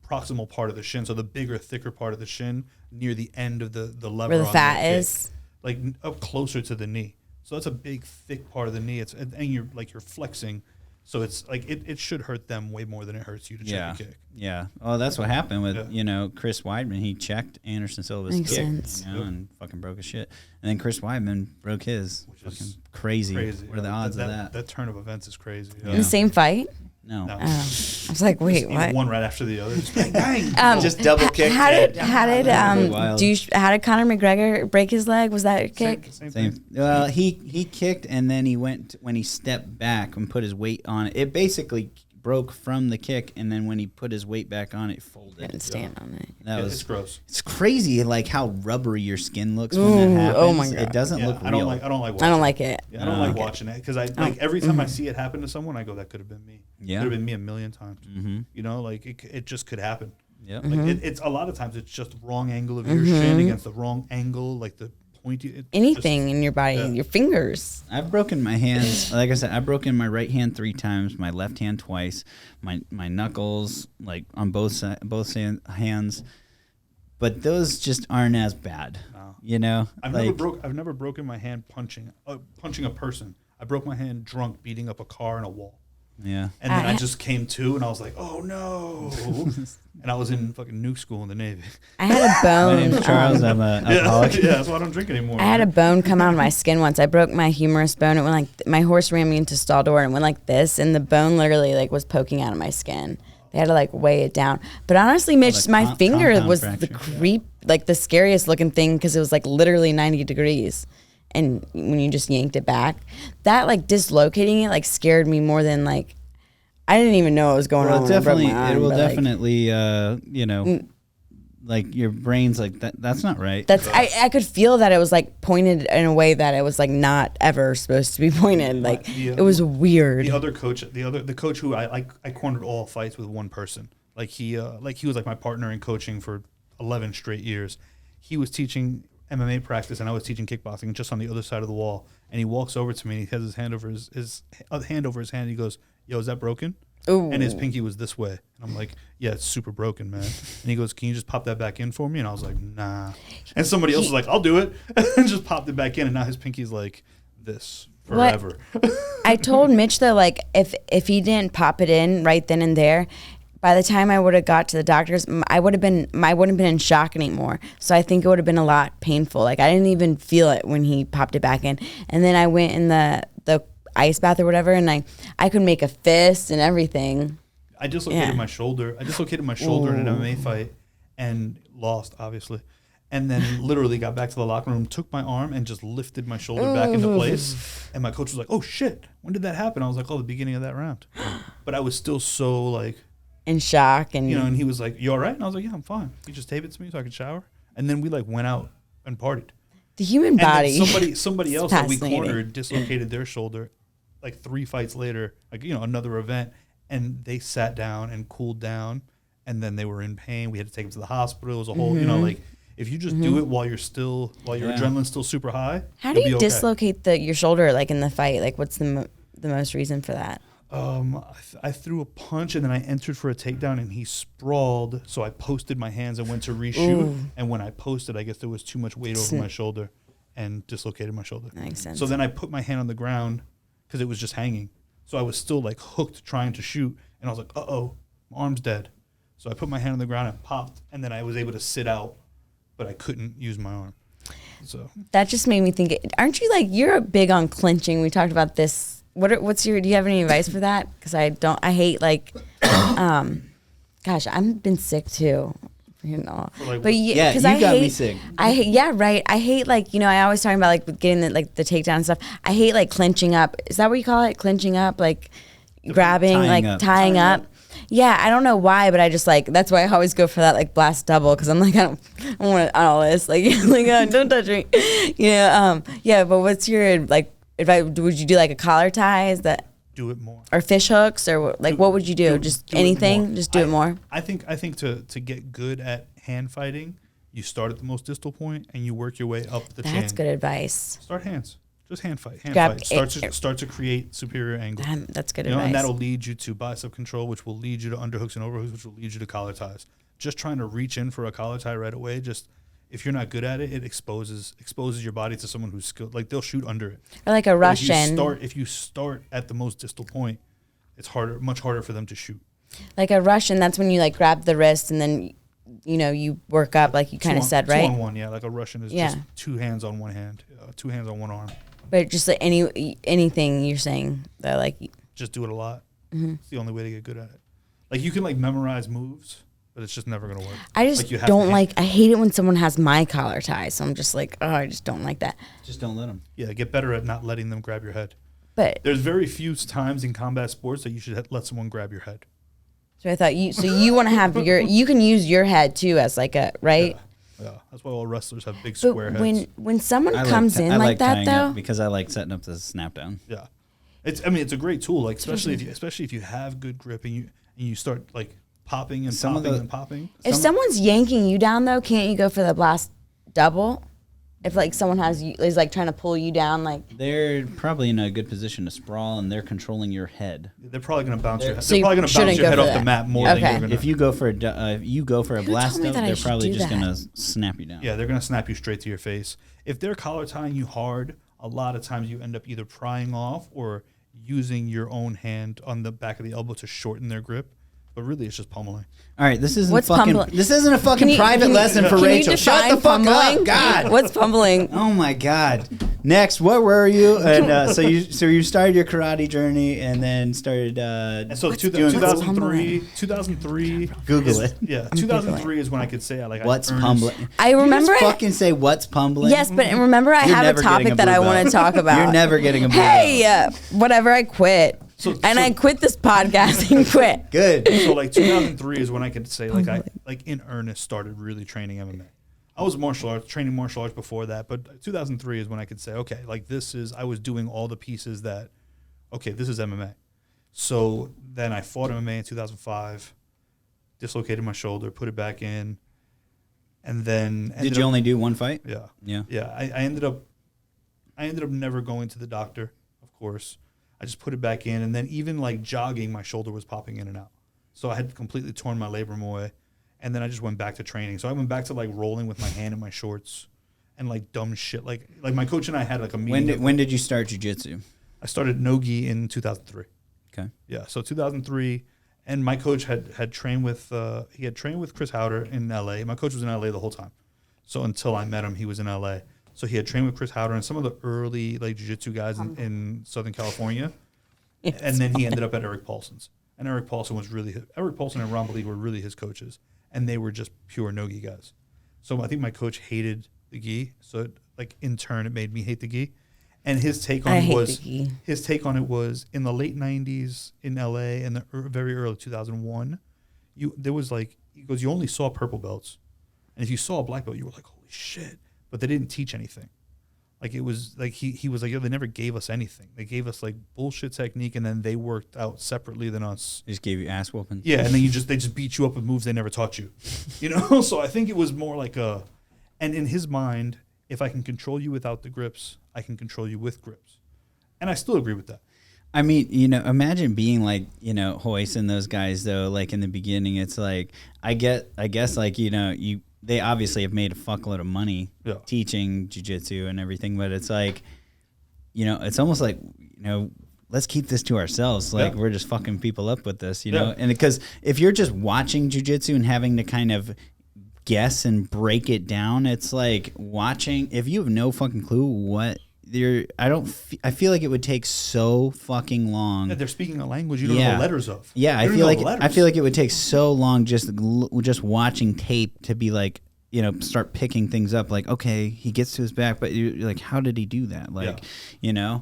proximal part of the shin, so the bigger, thicker part of the shin near the end of the lever. Where the fat is. Like up closer to the knee, so that's a big thick part of the knee. And you're flexing, so it's like it should hurt them way more than it hurts you to check a kick. Yeah. Oh, that's what happened with you know, Chris Weidman. He checked Anderson Silva's kick, you know, and fucking broke his shit. And then Chris Weidman broke his. Which fucking is crazy. What are the odds of that? That turn of events is crazy. In the same fight? No. I was like, wait, what? One right after the other. Just bang. Just double kick. How did Conor McGregor break his leg? Was that a kick? Same. Well, he kicked, and then when he stepped back and put his weight on it, it basically broke from the kick, and then when he put his weight back on it, folded. Didn't stand on it. It's gross. It's crazy, like how rubbery your skin looks when that happens. Oh my God. It doesn't look real. I don't like watching I don't like it. Yeah, I don't like watching it because every time I see it happen to someone, I go, that could have been me. Yeah. Could have been me a million times. Mm-hmm. You know, like it just could happen. Yeah. Like it's a lot of times it's just the wrong angle of your shin against the wrong angle, like the pointy. Anything in your body, your fingers. I've broken my hands. Like I said, I've broken my right hand 3 times, my left hand twice, my knuckles like on both hands, but those just aren't as bad. No. You know, I've never broken my hand punching a person. I broke my hand drunk beating up a car and a wall. Yeah. And then I just came to, and I was like, oh no. And I was in fucking nuke school in the Navy. I had a bone. My name's Charles. I'm an alcoholic. Yeah, that's why I don't drink anymore. I had a bone come out of my skin once. I broke my humerus bone. It went like my horse ran me into stall door and went like this, and the bone literally like was poking out of my skin. They had to like weigh it down. But honestly, Mitch, my finger was the like the scariest looking thing because it was like literally 90 degrees. And when you just yanked it back, that like dislocating it like scared me more than like I didn't even know what was going on. It will definitely, like your brain's like that. That's not right. I could feel that it was like pointed in a way that it was like not ever supposed to be pointed. Like it was weird. The other coach, the coach who I cornered all fights with one person. Like he was like my partner in coaching for 11 straight years. He was teaching MMA practice, and I was teaching kickboxing just on the other side of the wall. And he walks over to me, and he has his hand over his hand over his hand. And he goes, "Yo, is that broken?" Ooh. And his pinky was this way. And I'm like, "Yeah, it's super broken, man." And he goes, "Can you just pop that back in for me?" And I was like, "Nah." And somebody else was like, "I'll do it," and just popped it back in. And now his pinky's like this forever. I told Mitch though, like if he didn't pop it in right then and there, by the time I would have got to the doctors, I wouldn't have been in shock anymore. So I think it would have been a lot painful. Like I didn't even feel it when he popped it back in. And then I went in the ice bath or whatever, and I could make a fist and everything. I dislocated my shoulder. I dislocated my shoulder in an MMA fight and lost, obviously. And then literally got back to the locker room, took my arm, and just lifted my shoulder back into place. And my coach was like, "Oh shit, when did that happen?" I was like, "Oh, the beginning of that round." But I was still so like in shock, and and he was like, "You all right?" And I was like, "Yeah, I'm fine." He just taped it to me so I could shower, and then we like went out and partied. The human body. And somebody else that we cornered dislocated their shoulder, like 3 fights later, like another event, and they sat down and cooled down, and then they were in pain. We had to take them to the hospital. It was a whole, like if you just do it while your adrenaline's still super high. How do you dislocate your shoulder like in the fight? Like what's the most reason for that? I threw a punch and then I entered for a takedown and he sprawled. So I posted my hands and went to reshoot. Ooh. And when I posted, I guess there was too much weight over my shoulder and dislocated my shoulder. That makes sense. So then I put my hand on the ground because it was just hanging. So I was still like hooked trying to shoot. And I was like, uh-oh, my arm's dead. So I put my hand on the ground and popped. And then I was able to sit out, but I couldn't use my arm. So that just made me think, aren't you like, you're big on clinching. We talked about this. Do you have any advice for that? Because I hate like, gosh, I've been sick too, but yeah, you got me sick. Right. I hate like, I always talking about like getting the takedown and stuff. I hate like clinching up. Is that what you call it? Clinching up, like grabbing, tying up. Yeah, I don't know why, but I just like, that's why I always go for that like blast double. Cause I'm like, I don't want all this. Like, don't touch me. Yeah. But what's your like, would you do like a collar tie? Is that do it more or fish hooks or like what would you do? Just anything? Just do it more. I think to get good at hand fighting, you start at the most distal point and you work your way up the chain. That's good advice. Start hands. Just hand fight. Start to create superior angle. That's good advice. And that'll lead you to bicep control, which will lead you to underhooks and overhooks, which will lead you to collar ties. Just trying to reach in for a collar tie right away, if you're not good at it, it exposes your body to someone who's skilled. Like they'll shoot under it. Or like a Russian. If you start at the most distal point, it's much harder for them to shoot. Like a Russian, that's when you like grab the wrist and then you work up like you kind of said, right? 2-on-1, yeah. Like a Russian is just 2 hands on one hand, 2 hands on one arm. But just like anything you're saying that like just do it a lot. Mm-hmm. It's the only way to get good at it. Like you can like memorize moves. But it's just never going to work. I just don't like, I hate it when someone has my collar tie. So I'm just like, I just don't like that. Just don't let them. Yeah, get better at not letting them grab your head. But there's very few times in combat sports that you should let someone grab your head. So I thought you want to have you can use your head too as like a, right? Yeah. That's why all wrestlers have big square heads. When someone comes in like that though. Because I like setting up the snap down. Yeah. It's a great tool, like especially if you have good grip and you start like popping and popping. If someone's yanking you down though, can't you go for the blast double? If like someone is like trying to pull you down, like they're probably in a good position to sprawl and they're controlling your head. They're probably going to bounce your head. They're probably going to bounce your head off the mat more than you're going to. If you go for a blast double, they're probably just going to snap you down. Yeah, they're going to snap you straight to your face. If they're collar tying you hard, a lot of times you end up either prying off or using your own hand on the back of the elbow to shorten their grip. But really, it's just pummeling. All right, this isn't What's fucking. pummel- This isn't a fucking private lesson for Can you Rachel. Shut define the fuck pummeling? up, God. What's pummeling? Oh my God. Next, what were you? And so you started your karate journey and then started. And so What's 2003. Google it. Yeah, 2003 is when I could say What's I earnest- pumbling? I remember. You just fucking say what's pumbling. Yes, but remember, I You're have never a getting topic a that blue I belt. want to talk about. You're never getting a blue Hey, belt. whatever, I quit. I quit this podcast and quit. Good. So like 2003 is when I could say like I like in earnest started really training MMA. I was training martial arts before that, but 2003 is when I could say, okay, like I was doing all the pieces that, okay, this is MMA. So then I fought MMA in 2005, dislocated my shoulder, put it back in, and then Did you only do one fight? Yeah. Yeah. Yeah. I ended up never going to the doctor, of course. I just put it back in, and then even like jogging, my shoulder was popping in and out. So I had completely torn my labrum away, and then I just went back to training. So I went back to like rolling with my hand in my shorts and like dumb shit. Like my coach and I had like a meeting. When did you start jiu-jitsu? I started no-gi in 2003. Okay. Yeah, so 2003, and my coach had trained with Chris Howder in LA. My coach was in LA the whole time. So until I met him, he was in LA. So he had trained with Chris Howder and some of the early like jiu-jitsu guys in Southern California. And then he ended up at Eric Paulson's. And Eric Paulson and Ron Bali were really his coaches. And they were just pure no-gi guys. So I think my coach hated the gi. So in turn, it made me hate the gi. And his take on it was in the late 90s in LA and the very early 2001, he goes, you only saw purple belts. And if you saw a black belt, you were like, holy shit. But they didn't teach anything. Like it was like he was like, yo, they never gave us anything. They gave us like bullshit technique, and then they worked out separately than us. They just gave you ass whooping. Yeah, and then they just beat you up with moves they never taught you. You know? So I think it was more like and in his mind, if I can control you without the grips, I can control you with grips. And I still agree with that. I mean, imagine being like, Hoist and those guys though, like in the beginning, it's like, I guess like, they obviously have made a fuckload of money teaching jiu-jitsu and everything, but it's like, it's almost like, let's keep this to ourselves. Like we're just fucking people up with this, know? And because if you're just watching jiu-jitsu and having to kind of guess and break it down, it's like watching, if you have no fucking clue what I feel like it would take so fucking long. Yeah, they're speaking a language you don't know the letters of. Yeah, I feel like it would take so long just watching tape to be like, start picking things up. Like, okay, he gets to his back, but you're like, how did he do that? Like, Yeah,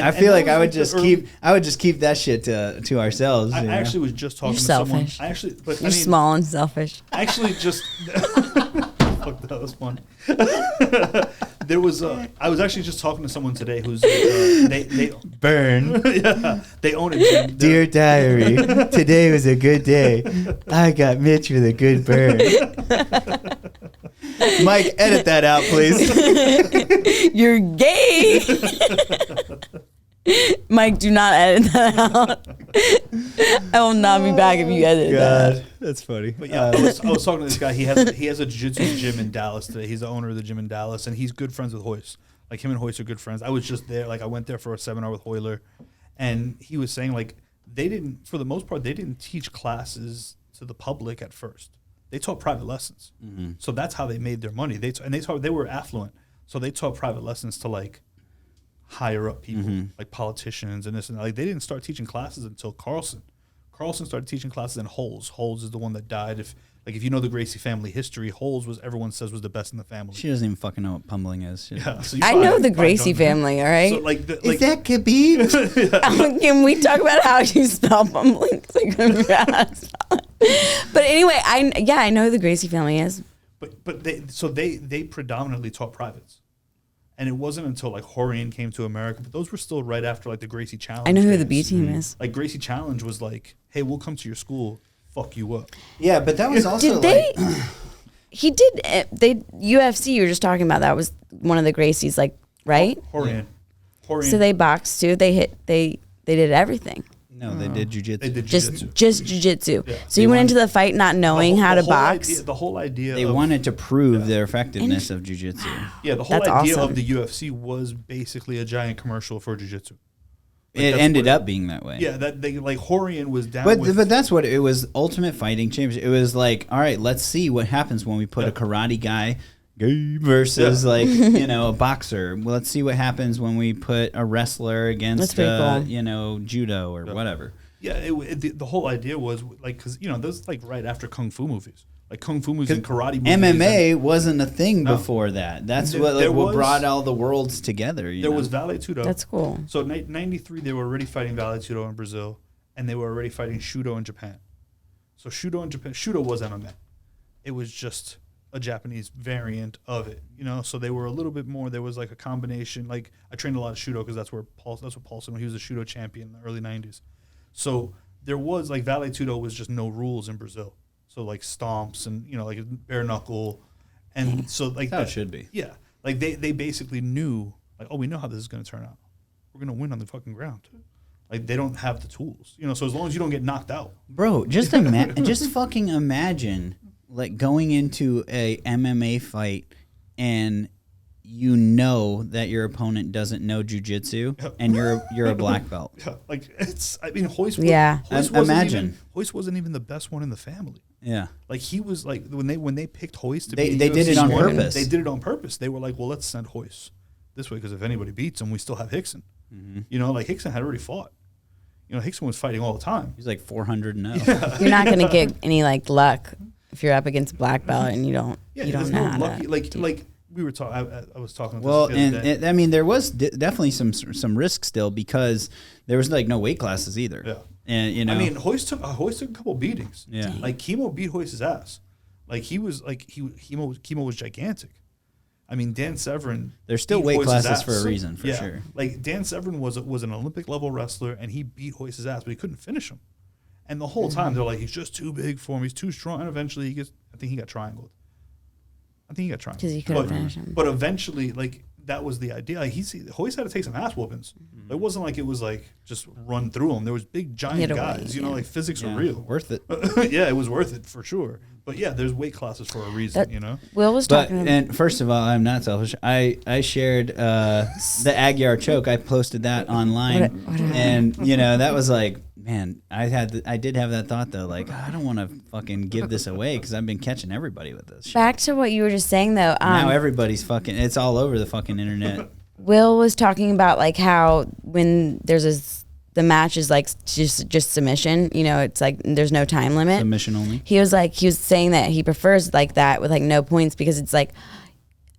I feel like I would just keep that shit to ourselves. I actually was just talking You're to someone. selfish. You're small and selfish. I actually just fuck, that was fun. I was actually just talking to someone today who's they burn. Yeah, they own a gym. Dear diary, today was a good day. I got Mitch with a good burn. Mike, edit that out, please. You're gay. Mike, do not edit that out. I will not be back if you edit that. That's funny. But yeah, I was talking to this guy. He has a jiu-jitsu gym in Dallas today. He's the owner of the gym in Dallas, and he's good friends with Hoist. Like him and Hoist are good friends. I was just there. Like I went there for a seminar with Hoyler, and he was saying like for the most part, they didn't teach classes to the public at first. They taught private lessons. Mm-hmm. So that's how they made their money. They were affluent, so they taught private lessons to like higher up people, like politicians and this and that. Like they didn't start teaching classes until Carlson. Carlson started teaching classes in Holes. Holes is the one that died. If you know the Gracie family history, Holes was everyone says was the best in the family. She doesn't even fucking know what pummeling is. Yeah, so I know the Gracie family, all right? So is that Khabib? Can we talk about how you spell pummeling? But anyway, I know who the Gracie family is. But they predominantly taught privates. And it wasn't until like Horian came to America, but those were still right after like the Gracie Challenge. I know who days. the B team is. Like Gracie Challenge was like, hey, we'll come to your school, fuck you up. Yeah, but that was also he did UFC you were just talking about, that was one of the Gracies, like, right? Horian. So they boxed too. They did everything. No, they did jiu-jitsu. They did jiu-jitsu. Just jiu-jitsu. Yeah. So you went into the fight not knowing how to box. The whole idea They wanted to prove their effectiveness of jiu-jitsu. Yeah, the whole That's idea awesome. of the UFC was basically a giant commercial for jiu-jitsu. It ended up being that way. Yeah, that they like Horian was down. But that's what it was. Ultimate Fighting Championship. It was like, all right, let's see what happens when we put a karate guy versus like a boxer. Well, let's see what happens when we put a wrestler against cool. Judo or whatever. Yeah, the whole idea was like because those like right after kung fu movies. Like kung fu movies and karate movies. MMA wasn't a thing before that. That's what brought all the worlds together. There was Vale Tudo. That's cool. So 93, they were already fighting Vale Tudo in Brazil, and they were already fighting Shudo in Japan. So Shudo in Japan, Shudo was MMA. It was just a Japanese variant of it, So they were a little bit more. There was like a combination. Like I trained a lot of Shudo because that's what Paulson. He was a Shudo champion in the early 90s. So there was like Vale Tudo was just no rules in Brazil. So like stomps and like bare knuckle, and so like how it should be. Yeah, like they basically knew like, oh, we know how this is going to turn out. We're going to win on the fucking ground. Like they don't have the tools, So as long as you don't get knocked out, bro, just fucking imagine like going into a MMA fight and that your opponent doesn't know jiu-jitsu and you're a black belt. Yeah, like it's. I mean, Hoist. Hoist wasn't even the best one in the family. Yeah, like he was like when they picked Hoist to they did it on purpose. They did it on purpose. They were like, well, let's send Hoist this way because if anybody beats him, we still have Hickson. Mm-hmm. Like Hickson had already fought. Hickson was fighting all the time. He's like 400-0. Yeah. You're not going to get any like luck if you're up against a black belt and you don't. Yeah, you don't there's know no lucky like. We were talking. I was talking. Well, I mean, there was definitely some risk still because there was like no weight classes either. Yeah, and I mean, Hoist took a couple beatings. Yeah, like Chemo beat Hoist's ass. Like he was like Chemo was gigantic. I mean, Dan Severn. There's still weight classes for a reason, for sure. Like Dan Severn was an Olympic level wrestler, and he beat Hoist's ass, but he couldn't finish him. And the whole time they're like, he's just too big for him. He's too strong. And eventually I think he got triangled. Because he couldn't finish him. But eventually, like, that was the idea. Like, Hoist had to take some ass whoopings. Mm-hmm. It wasn't like it was, like, just run through them. There was big, giant guys. Like, physics are real. Worth it. Yeah, it was worth it for sure. But, yeah, there's weight classes for a reason, Will was talking about... And first of all, I'm not selfish. I shared the Aguiar choke. I posted that online. And, that was like... Man, I did have that thought though, like I don't want to fucking give this away because I've been catching everybody with this shit. Back to what you were just saying though. Now everybody's fucking, it's all over the fucking internet. Will was talking about like how when the match is like just submission, it's like there's no time limit. Submission only. He was saying that he prefers like that with like no points because it's like,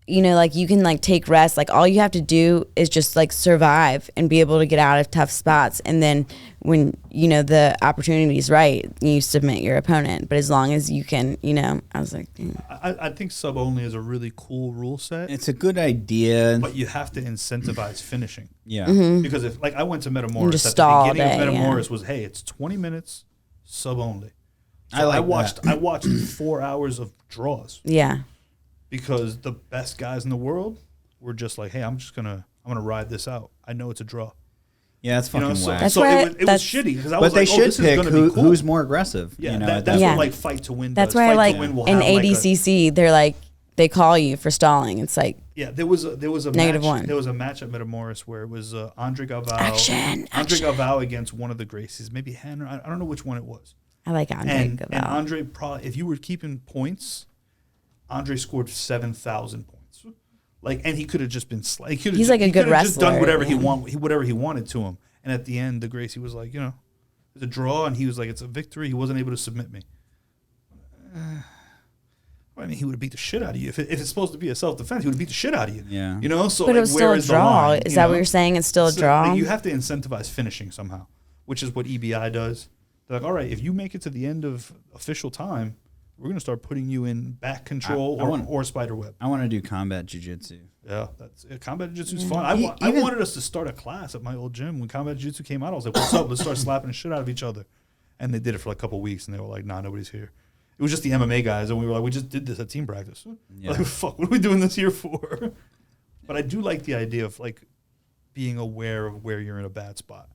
like you can like take rest. Like all you have to do is just like survive and be able to get out of tough spots. And then when, the opportunity is right, you submit your opponent. But as long as you can, I was like, I think sub only is a really cool rule set. It's a good idea. But you have to incentivize finishing. Yeah. Mm-hmm. Because if like I went to Metamoris at the beginning of Metamoris was, hey, it's 20 minutes sub only. So I watched 4 hours of draws. Yeah. Because the best guys in the world were just like, hey, I'm gonna ride this out. I know it's a draw. Yeah, that's fucking whack. That's so it was shitty because I was like, this is gonna be cool. Who's more aggressive. Yeah, that's what like fight to win. That's does. why fight like in ADCC they're like they call you for stalling. It's like there was a negative match, one. There was a match at Metamoris where it was Andre Galvao. Action. Galvao against one of the Gracies, maybe Henry. I don't know which one it was. I like Andre Galvao. And Andre probably, if you were keeping points, Andre scored 7,000 points. Like, and he could have just been. He's like a good wrestler. Just done whatever he wanted to him. And at the end, the Gracie was like, it's a draw, and he was like, it's a victory. He wasn't able to submit me. I mean, he would have beat the shit out of you. If it's supposed to be a self-defense, he would have beat the shit out of you. Yeah. So but like, it was still a draw. Is that what you're saying? It's still a draw? Like, you have to incentivize finishing somehow, which is what EBI does. They're like, all right, if you make it to the end of official time, we're going to start putting you in back control or spider web. I want to do combat jiu-jitsu. Yeah, combat jiu-jitsu is fun. I wanted us to start a class at my old gym. When combat jiu-jitsu came out, I was like, what's up? Let's start slapping the shit out of each other. And they did it for like a couple of weeks, and they were like, nah, nobody's here. It was just the MMA guys, and we were like, we just did this at team practice. Yeah. Like, fuck, what are we doing this here for? But I do like the idea of like being aware of where you're in a bad spot.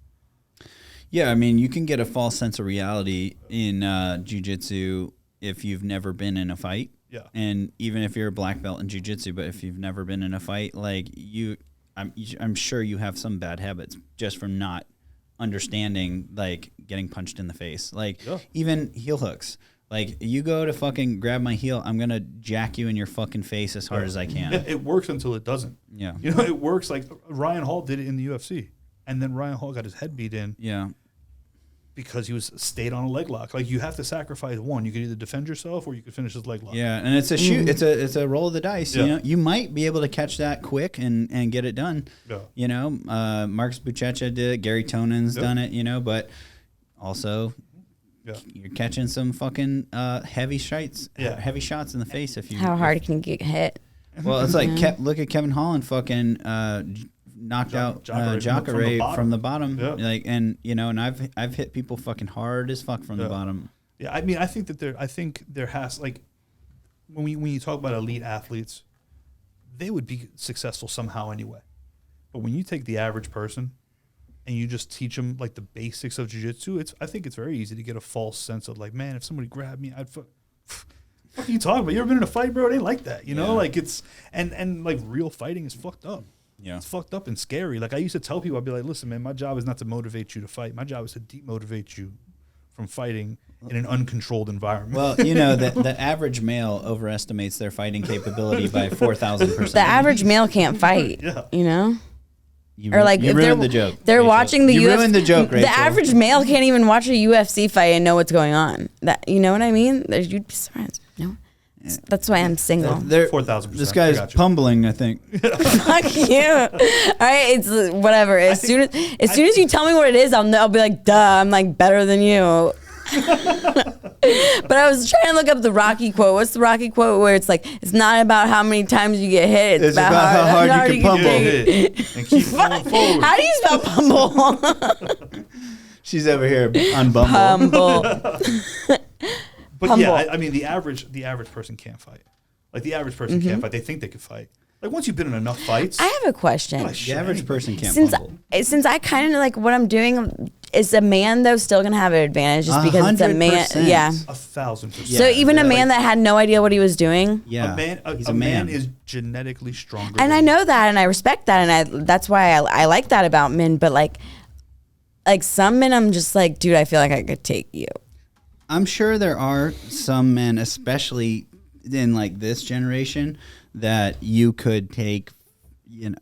Yeah, I mean, you can get a false sense of reality in jiu-jitsu if you've never been in a fight. Yeah. And even if you're a black belt in jiu-jitsu, but if you've never been in a fight, like I'm sure you have some bad habits just from not understanding like getting punched in the face. Like Yeah. even heel hooks. Like you go to fucking grab my heel, I'm gonna jack you in your fucking face as hard as I can. Yeah, it works until it doesn't. Yeah. You know, it works. Like Ryan Hall did it in the UFC, and then Ryan Hall got his head beat in Yeah. because he was stayed on a leg lock. Like you have to sacrifice one. You could either defend yourself or you could finish his leg lock. Yeah, and it's a shoot. It's a roll of the dice. Yeah. You know, you might be able to catch that quick and get it done. Yeah. You know, Marcus Buchecha did it. Gary Tonon's done it. You know, but also you're catching some fucking heavy shots. Yeah. Heavy shots in the face if you. How hard can you get hit? Well, it's like look at Kevin Holland fucking knocked out Jacare from the bottom. Yeah. Like, and you know, and I've hit people fucking hard as fuck from the bottom. Yeah, I mean, I think there has, like, when you talk about elite athletes, they would be successful somehow anyway. But when you take the average person and you just teach them like the basics of jiu-jitsu, I think it's very easy to get a false sense of like, man, if somebody grabbed me, I'd what are you talking about? You ever been in a fight, bro? It ain't like that, you know? Like it's and like real fighting is fucked up. Yeah. It's fucked up and scary. Like I used to tell people, I'd be like, listen, man, my job is not to motivate you to fight. My job is to demotivate you from fighting in an uncontrolled environment. Well, you know, the average male overestimates their fighting capability by 4,000%. The average male can't fight. Yeah. You know. You Or like you if ruined the joke. they're Rachel. watching the You UFC. ruined the joke, Rachel. The average male can't even watch a UFC fight and know what's going on. That you know what I mean? You'd be surprised. No, that's why I'm single. 4,000%. This guy's I got you. pumbling, I think. Fuck you. All right, it's whatever. As soon as you tell me what it is, I'll be like, duh, I'm like better than you. But I was trying to look up the Rocky quote. What's the Rocky quote where it's like, it's not about how many times you get hit. It's about how hard you can pummel. And keep going forward. How do you spell pumble? She's over here on Bumble. But Humble. yeah, I mean, the average person can't fight. Like the average person can't fight. They think they could fight. Like once you've been in enough fights, I have a question. The average person can't Since pumble. I kind of like what I'm doing, is a man though still gonna have an advantage just because it's a man? 100%. Yeah. 1,000%. So even a man that had no idea what he was doing. Yeah, He's a a man man. is genetically stronger. And than I know that, and I respect that, and that's why I like that about men. But like some men, I'm just like, dude, I feel like I could take you. I'm sure there are some men, especially in like this generation, that you could take. You know,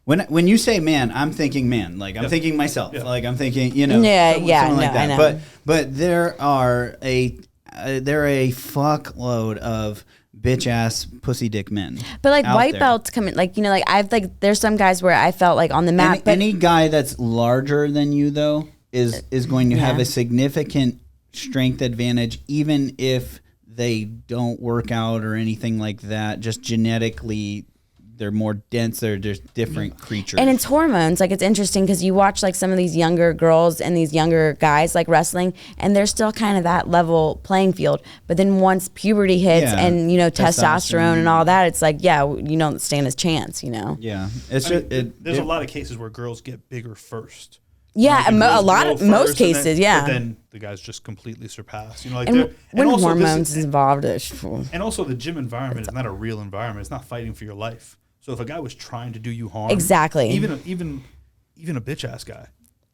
when you say man, I'm thinking man. Like I'm thinking myself. Yeah. Like I'm thinking, you know, Yeah, someone, yeah, someone like no, that. I know. But there are a fuckload of bitch ass pussy dick men. But like out white there. belts come in, like you know, like I've like there's some guys where I felt like on the map. Any guy that's larger than you though is going to have Yeah. a significant strength advantage, even if they don't work out or anything like that. Just genetically, they're more dense. They're just different creatures. And it's hormones. Like it's interesting because you watch like some of these younger girls and these younger guys like wrestling, and they're still kind of that level playing field. But then once puberty hits Yeah. and you know Testosterone. testosterone and all that, it's like you don't stand a chance. You know. yeah, it's I mean, just there's a lot of cases where girls get bigger first. Yeah, You know, the a girls lot grow of most first, and cases, then, yeah. But then the guys just completely surpass. You know, like And they're- when also this hormones is involved, and also the gym environment is not a real environment. It's not fighting for your life. So if a guy was trying to do you harm, Exactly. even a bitch ass guy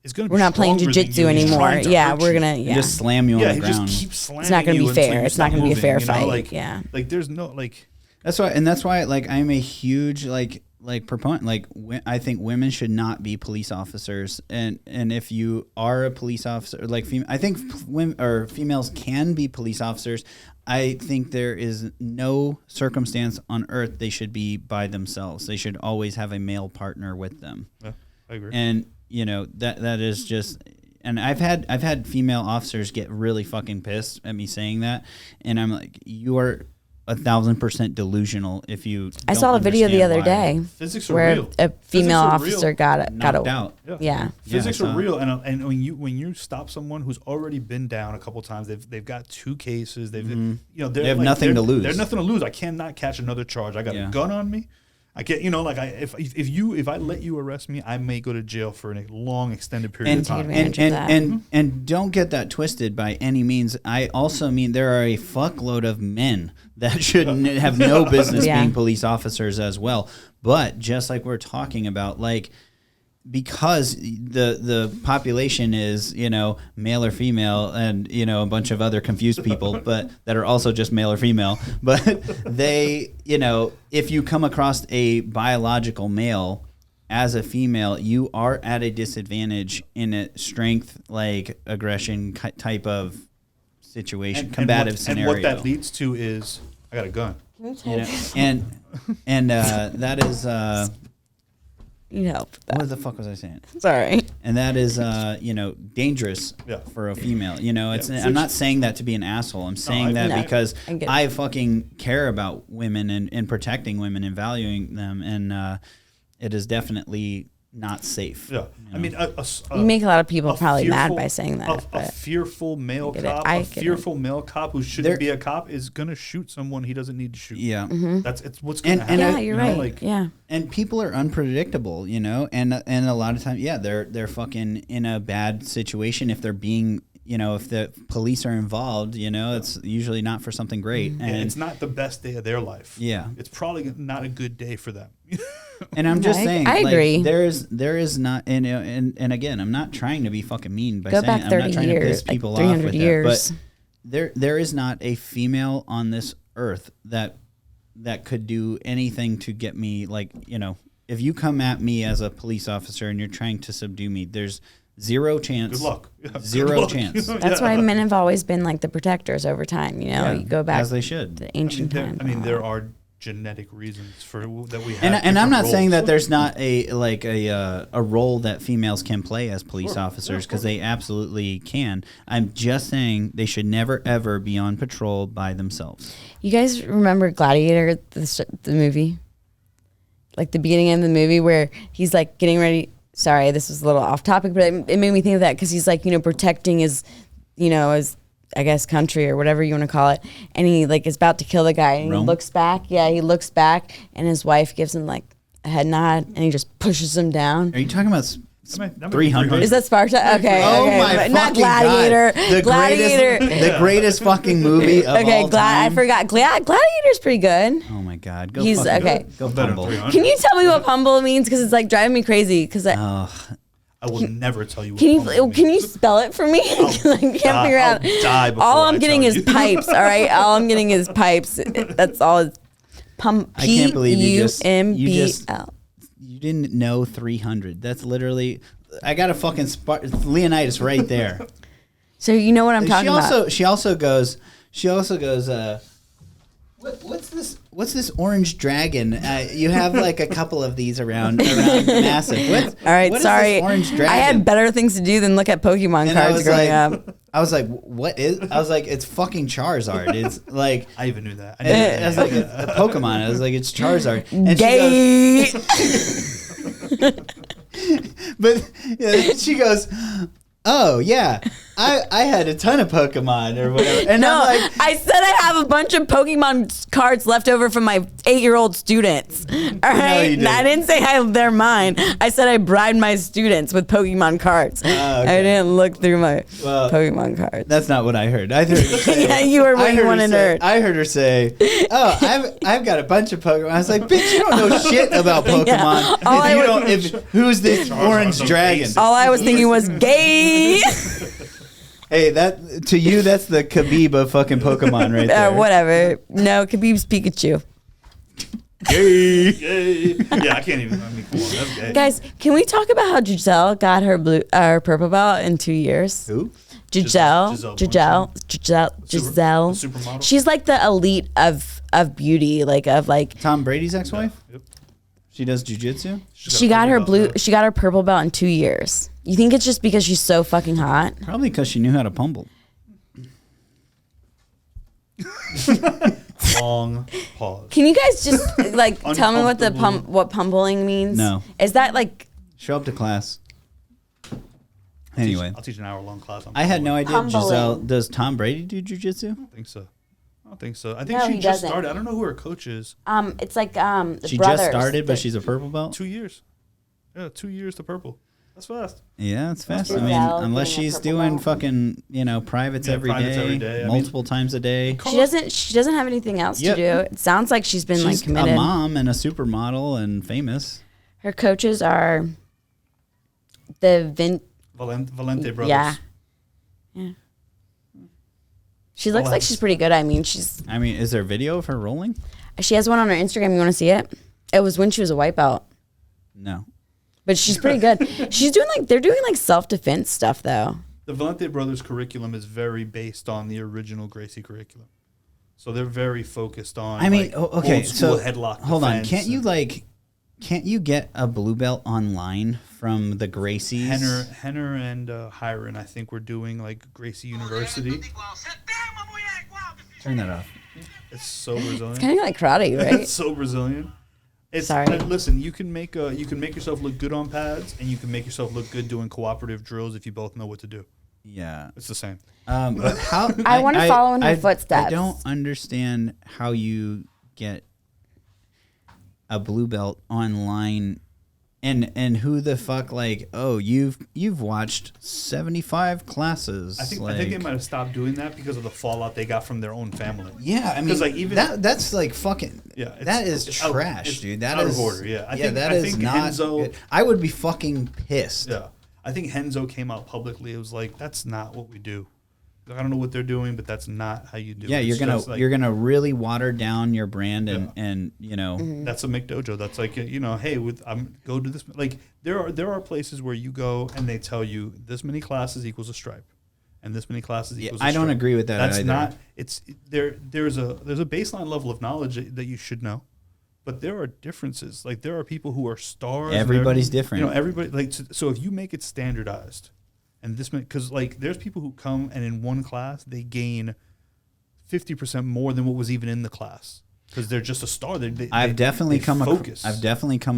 is going to. we're not playing jujitsu anymore. Yeah, we're gonna. and Yeah, just slam you on Yeah, the he ground. just keeps slamming. it's not gonna you be until fair. you It's not stop gonna be a moving, fair you know? fight. Like, Yeah. like there's no like. That's why, like I'm a huge like proponent. Like I think women should not be police officers, and if you are a police officer, like I think women or females can be police officers. I think there is no circumstance on earth they should be by themselves. They should always have a male partner with them. Yeah, I agree. And you know that is just. And I've had female officers get really fucking pissed at me saying that, and I'm like, you are 1,000% delusional if you. I saw a video the other day Physics are where real. a female Physics are officer real. got knocked out. Yeah. Physics I are saw real, and when you stop someone who's already been down a couple times, they've got 2 cases, they have nothing to lose. They're nothing to lose. I cannot catch another charge. I got a gun on me. I can't, like if I let you arrest me, I may go to jail for a long extended period of time. And don't get that twisted by any means. I also mean there are a fuckload of men that should have no business Yeah. being police officers as well. But just like we're talking about, like because the population is, male or female, and a bunch of other confused people, but that are also just male or female. But they, if you come across a biological male as a female, you are at a disadvantage in a strength, like aggression type of situation, combative scenario. And what that leads to is, I got a gun. And that is. You help. That. What the fuck was I saying? Sorry. And that is, dangerous for a female. I'm not saying that to be an asshole. I'm saying that because I fucking care about women and protecting women and valuing them, and it is definitely not safe. Yeah, I mean, you make a lot of people probably mad by saying that. A fearful male cop, male cop who shouldn't be a cop is gonna shoot someone he doesn't need to shoot. Yeah, it's what's gonna happen. Yeah, you're right. And people are unpredictable, and a lot of times, they're fucking in a bad situation if they're being. If the police are involved, it's usually not for something great. And it's not the best day of their life. Yeah. It's probably not a good day for them. And I'm just saying, I agree. There is not, and again, I'm not trying to be fucking mean by Go saying back I'm not trying 30 to piss years, people like off 300 with years. that. But there is not a female on this earth that could do anything to get me, if you come at me as a police officer and you're trying to subdue me, there's zero chance. Good luck. Zero chance. That's why men have always been like the protectors over time. You go back as they should. To ancient times. There are genetic reasons for that we have. And I'm not roles. saying that there's not a role that females can play as police officers, because they absolutely can. I'm just saying they should never ever be on patrol by themselves. You guys remember Gladiator, the movie? Like the beginning of the movie where he's like getting ready. Sorry, this was a little off topic, but it made me think of that because he's like, protecting his, his, I guess, country or whatever you want to call it. And he is about to kill the guy and he looks back. Yeah, he looks back and his wife gives him like a head nod and he just pushes him down. Are you talking about 300? Is that Sparta? Okay. Oh okay. my But not fucking Gladiator. God. Gladiator. The greatest fucking movie of all time. I forgot. Gladiator's pretty good. Oh my God. Go He's okay. Go Humble. Can you tell me what humble means? Because it's like driving me crazy. Because I will never tell you. Can you spell it for me? I can't figure out. All I'm getting is pipes. All right. All I'm getting is pipes. That's all. It's I can't believe you just PUMBL. You didn't know 300. That's literally. I got a fucking Leonidas right there. So you know what I'm talking about. She also goes. What's this orange dragon? You have like a couple of these around MASF. All right, what sorry. Is this orange dragon? I had better things to do than look at Pokemon cards growing up. I was like, what is? I was like, it's fucking Charizard. It's like I even knew that. I was like, a Pokemon. I was like, it's Charizard. And Gay. But she goes, oh yeah, I had a ton of Pokemon or whatever. And no, I'm like, I said I have a bunch of Pokemon cards left over from my 8-year-old students. All right, you didn't. I didn't say they're mine. I said I bribed my students with Pokemon cards. Okay. I didn't look through my Pokemon cards. That's not what I heard. I heard her say, yeah, you were what you wanted to hear. I heard her say, "Oh, I've got a bunch of Pokemon." I was like, "Bitch, you don't know shit about Pokemon. Yeah. Who's this orange dragon?" All I was thinking was gay. Hey, that to you, that's the Khabib of fucking Pokemon right there. Whatever. No, Khabib's Pikachu. Gay. Yeah, I can't even. I mean, come on, that's gay. Guys, can we talk about how Giselle got her purple belt in 2 years? Who? Giselle. Supermodel. She's like the elite of beauty, like Tom Brady's ex-wife. Yep. She does jujitsu. She got her purple belt in 2 years. You think it's just because she's so fucking hot? Probably because she knew how to pummel. Long pause. Can you guys just tell me what pummeling means? No. Is that like Show up to class. Anyway, I'll teach an hour-long class on I had no idea. Pummling. Giselle, does Tom Brady do jujitsu? I don't think so. I think No, she he just doesn't. started. I don't know who her coach is. it's like She brothers. just started, but she's a purple belt. 2 years. Yeah, 2 years to purple. That's fast. Yeah, it's fast. I Giselle mean, unless getting a she's purple doing belt. fucking, privates every day, I multiple times a day. She doesn't have anything else Yep. to do. It sounds like she's been She's committed. a mom and a supermodel and famous. Her coaches are Valente brothers. Yeah. She looks like she's pretty good. I mean, is there video of her rolling? she has one on her Instagram. You want to see it? It was when she was a white belt. No. But she's pretty good. They're doing like self-defense stuff though. The Valente brothers curriculum is very based on the original Gracie curriculum. So they're very focused on okay, old school so headlock hold on. defense. Can't you get a blue belt online from the Gracies? Henner and Hiron, I think, were doing like Gracie University. Turn that off. It's so Brazilian. It's kind of like karate, right? It's so Brazilian. Sorry. Listen, you can make yourself look good on pads, and you can make yourself look good doing cooperative drills if you both know what to do. Yeah. It's the same. But how? I want to follow in her footsteps. I don't understand how you get a blue belt online, and who the fuck you've watched 75 classes. I think they might have stopped doing that because of the fallout they got from their own family. Yeah, I mean, even that's like fucking. Yeah, that is trash, dude. That is out of order. Yeah, I think not Henzo, good. I would be fucking pissed. Yeah, I think Henzo came out publicly. It was like, that's not what we do. I don't know what they're doing, but that's not how you do it. Yeah, you're gonna really water down your brand and you know. Mm-hmm. That's a McDojo. That's like, hey, go to this. Like there are places where you go and they tell you this many classes equals a stripe, and this many classes equals. I don't agree with that. That's either. not. It's there's a baseline level of knowledge that you should know. But there are differences. Like there are people who are stars. Everybody's different. Everybody so if you make it standardized, and this because there's people who come and in one class they gain 50% more than what was even in the class because they're just a star. I've definitely come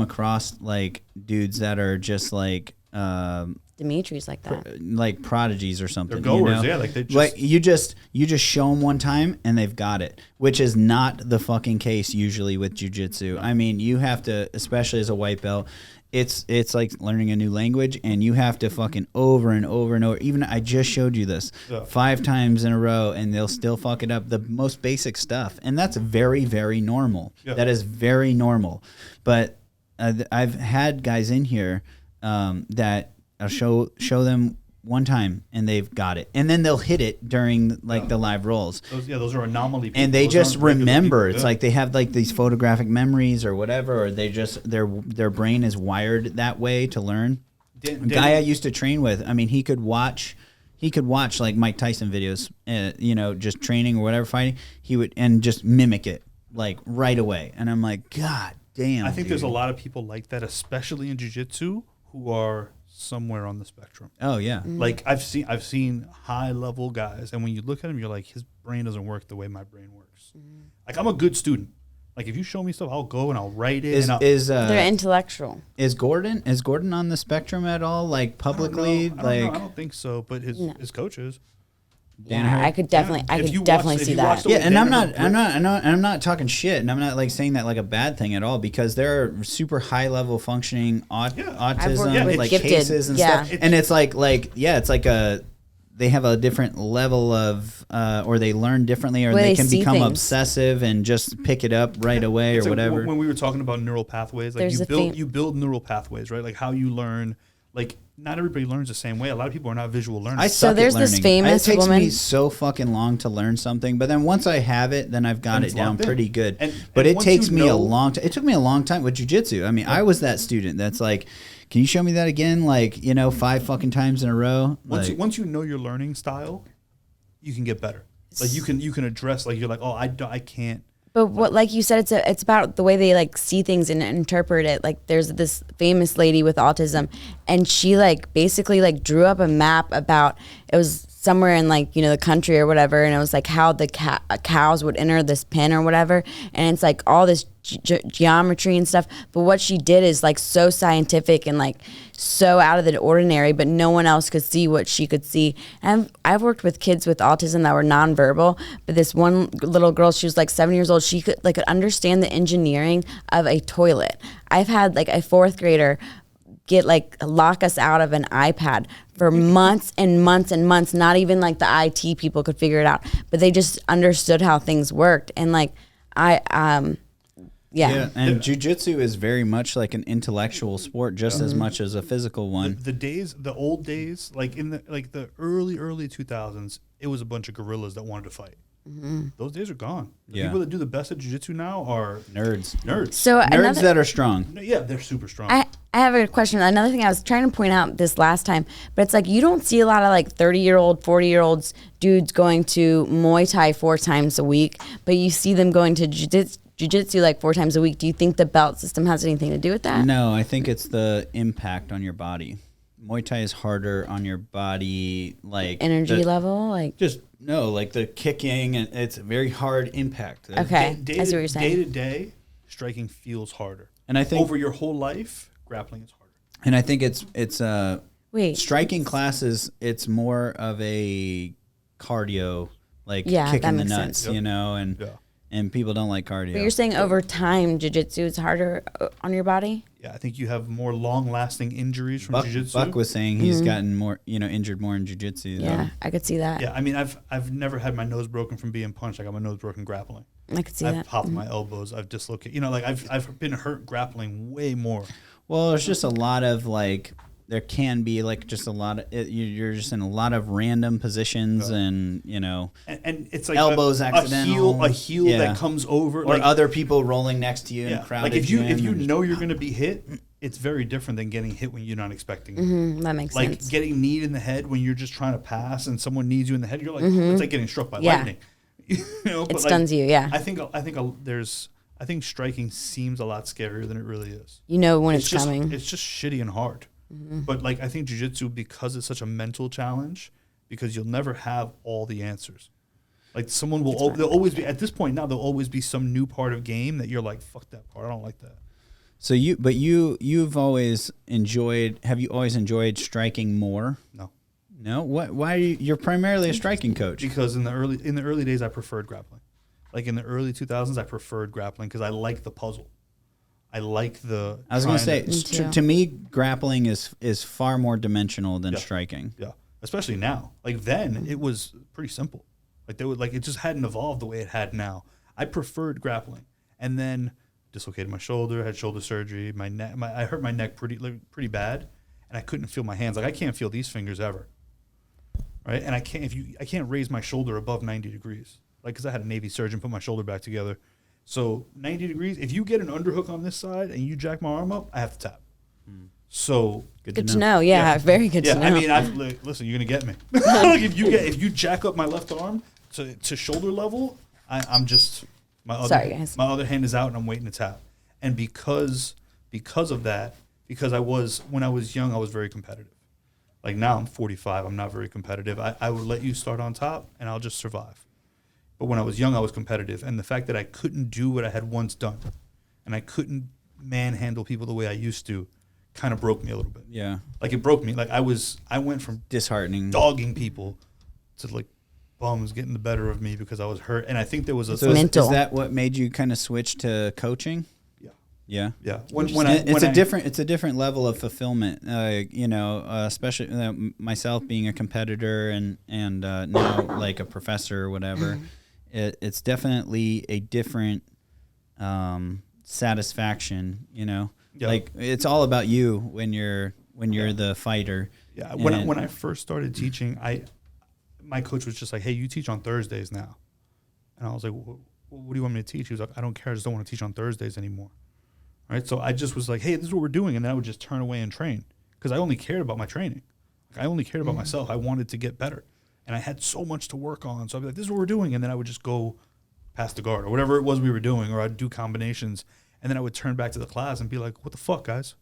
across like dudes that are just like Dimitri's like that, like prodigies or something. They're goers, yeah. Like they just you just show them one time and they've got it, which is not the fucking case usually with jiu-jitsu. I mean, you have to, especially as a white belt. It's like learning a new language, and you have to fucking over and over and over. Even I just showed you this 5 times in a row, and they'll still fuck it up. The most basic stuff, and that's very, very normal. Yeah. That is very normal. But I've had guys in here that I'll show them one time, and they've got it, and then they'll hit it during the live rolls. Those are anomaly people. And they just remember. It's like they have like these photographic memories or whatever, or they just their brain is wired that way to learn. A guy I used to train with, I mean, he could watch like Mike Tyson videos, just training or whatever, fighting. He would and just mimic it like right away, and I'm like, God damn. I think there's a lot of people like that, especially in jiu-jitsu, who are somewhere on the spectrum. Oh yeah. Mm-hmm. Like I've seen high level guys, and when you look at him, you're like, his brain doesn't work the way my brain works. Mm-hmm. Like I'm a good student. Like if you show me stuff, I'll go and I'll write it. They're intellectual. Is Gordon on the spectrum at all? Like publicly? I don't think so. But his coaches. Yeah, I could definitely see that. Yeah, and I'm not talking shit, and I'm not like saying that like a bad thing at all, because there are super high level functioning autism like gifted, cases and stuff, and it's like it's like they have a different level of or they learn differently, or they can become obsessive and just pick it up right away or whatever. When we were talking about neural pathways, like you build neural pathways, right? Like how you learn, like. Not everybody learns the same way. A lot of people are not visual learners. So there's this famous woman. It takes me woman. so fucking long to learn something, but then once I have it, then I've got it down pretty good. But it takes me a long time. It took me a long time with jiu-jitsu. I mean, I was that student that's like, can you show me that again? Like, 5 fucking times in a row. Once you know your learning style, you can get better. Like you can address, like you're like, oh, I can't. But what, like you said, it's about the way they like see things and interpret it. Like there's this famous lady with autism, and she like basically like drew up a map about, it was somewhere in like the country or whatever, and it was like how the cows would enter this pen or whatever, and it's like all this geometry and stuff. But what she did is like so scientific and like so out of the ordinary, but no one else could see what she could see. And I've worked with kids with autism that were nonverbal, but this one little girl, she was like 7 years old. She could understand the engineering of a toilet. I've had like a 4th grader lock us out of an iPad for months and months and months. Not even like the IT people could figure it out, but they just understood how things worked. And like Yeah. And jiu-jitsu is very much like an intellectual sport, just as much as a physical one. The old days, like in the early 2000s, it was a bunch of gorillas that wanted to fight. Those days are gone. The people that do the best at jiu-jitsu now are nerds. So Nerds that are strong. Yeah, they're super strong. I have a question. Another thing I was trying to point out this last time, but it's like you don't see a lot of like 30-year-old, 40-year-olds dudes going to Muay Thai 4 times a week, but you see them going to jiu-jitsu like 4 times a week. Do you think the belt system has anything to do with that? No, I think it's the impact on your body. Muay Thai is harder on your body, like energy level, like like the kicking, and it's a very hard impact. Okay, I see what you're saying. Day to day, striking feels harder, and I think over your whole life, grappling is harder. And I think it's wait, striking classes. It's more of a cardio, like that kicking the makes nuts, sense. and people don't like cardio. But you're saying over time, jiu-jitsu is harder on your body? Yeah, I think you have more long-lasting injuries from jiu-jitsu. Buck was saying he's gotten more, injured more in jiu-jitsu. Yeah, I could see that. Yeah, I mean, I've never had my nose broken from being punched. I got my nose broken grappling. I could see I've that. popped my elbows. I've dislocated. I've been hurt grappling way more. Well, there's just a lot of like. There can be like just a lot of you're just in a lot of random positions, and and it's like elbows accidental, a heel that comes over, or other people rolling next to you in a crowded like if you gym know you're going to be hit, it's very different than getting hit when you're not expecting it. That makes like sense. getting kneed in the head when you're just trying to pass and someone kneeds you in the head. You're like, it's like getting struck by lightning. It stuns you. Yeah. I think striking seems a lot scarier than it really is. You know when it's coming. It's just shitty and hard. But like I think jiu-jitsu, because it's such a mental challenge, because you'll never have all the answers. Like someone will, there'll always be, at this point now, there'll always be some new part of game that you're like, fuck that part, I don't like that. So you've always enjoyed. Have you always enjoyed striking more? No. No. What? Why? You're primarily a striking coach. Because in the early days, I preferred grappling. Like in the early 2000s, I preferred grappling because I like the puzzle. I like the. I was going to say, to me, grappling is far more dimensional than striking. Yeah, especially now. Like then, it was pretty simple. Like it just hadn't evolved the way it had now. I preferred grappling, and then dislocated my shoulder, had shoulder surgery. My neck, I hurt my neck pretty bad, and I couldn't feel my hands. Like I can't feel these fingers ever. Right, and I can't raise my shoulder above 90 degrees. Like because I had a Navy surgeon put my shoulder back together. So 90 degrees, if you get an underhook on this side and you jack my arm up, I have to tap. So good to know. Yeah, very good to know. I mean, listen, you're gonna get me. Like if you jack up my left arm to shoulder level, I'm just my other hand is out and I'm waiting to tap. And because of that, because when I was young, I was very competitive. Like now I'm 45, I'm not very competitive. I would let you start on top and I'll just survive. But when I was young, I was competitive. And the fact that I couldn't do what I had once done and I couldn't manhandle people the way I used to kind of broke me a little bit. Yeah. Like it broke me. Like I went from disheartening, dogging people to like bums getting the better of me because I was hurt. And I think there was mental. Is that what made you kind of switch to coaching? Yeah. Yeah. It's a different level of fulfillment. Especially myself being a competitor and now like a professor or whatever. It's definitely a different satisfaction. Like it's all about you when you're the fighter. Yeah. When I first started teaching, my coach was just like, "Hey, you teach on Thursdays now," and I was like, "What do you want me to teach?" He was like, "I don't care. I just don't want to teach on Thursdays anymore." Right, so I just was like, "Hey, this is what we're doing," and then I would just turn away and train because I only cared about my training. Like I only cared about myself. I wanted to get better, and I had so much to work on. So I'd be like, "This is what we're doing," and then I would just go past the guard or whatever it was we were doing, or I'd do combinations, and then I would turn back to the class and be like, "What the fuck, guys?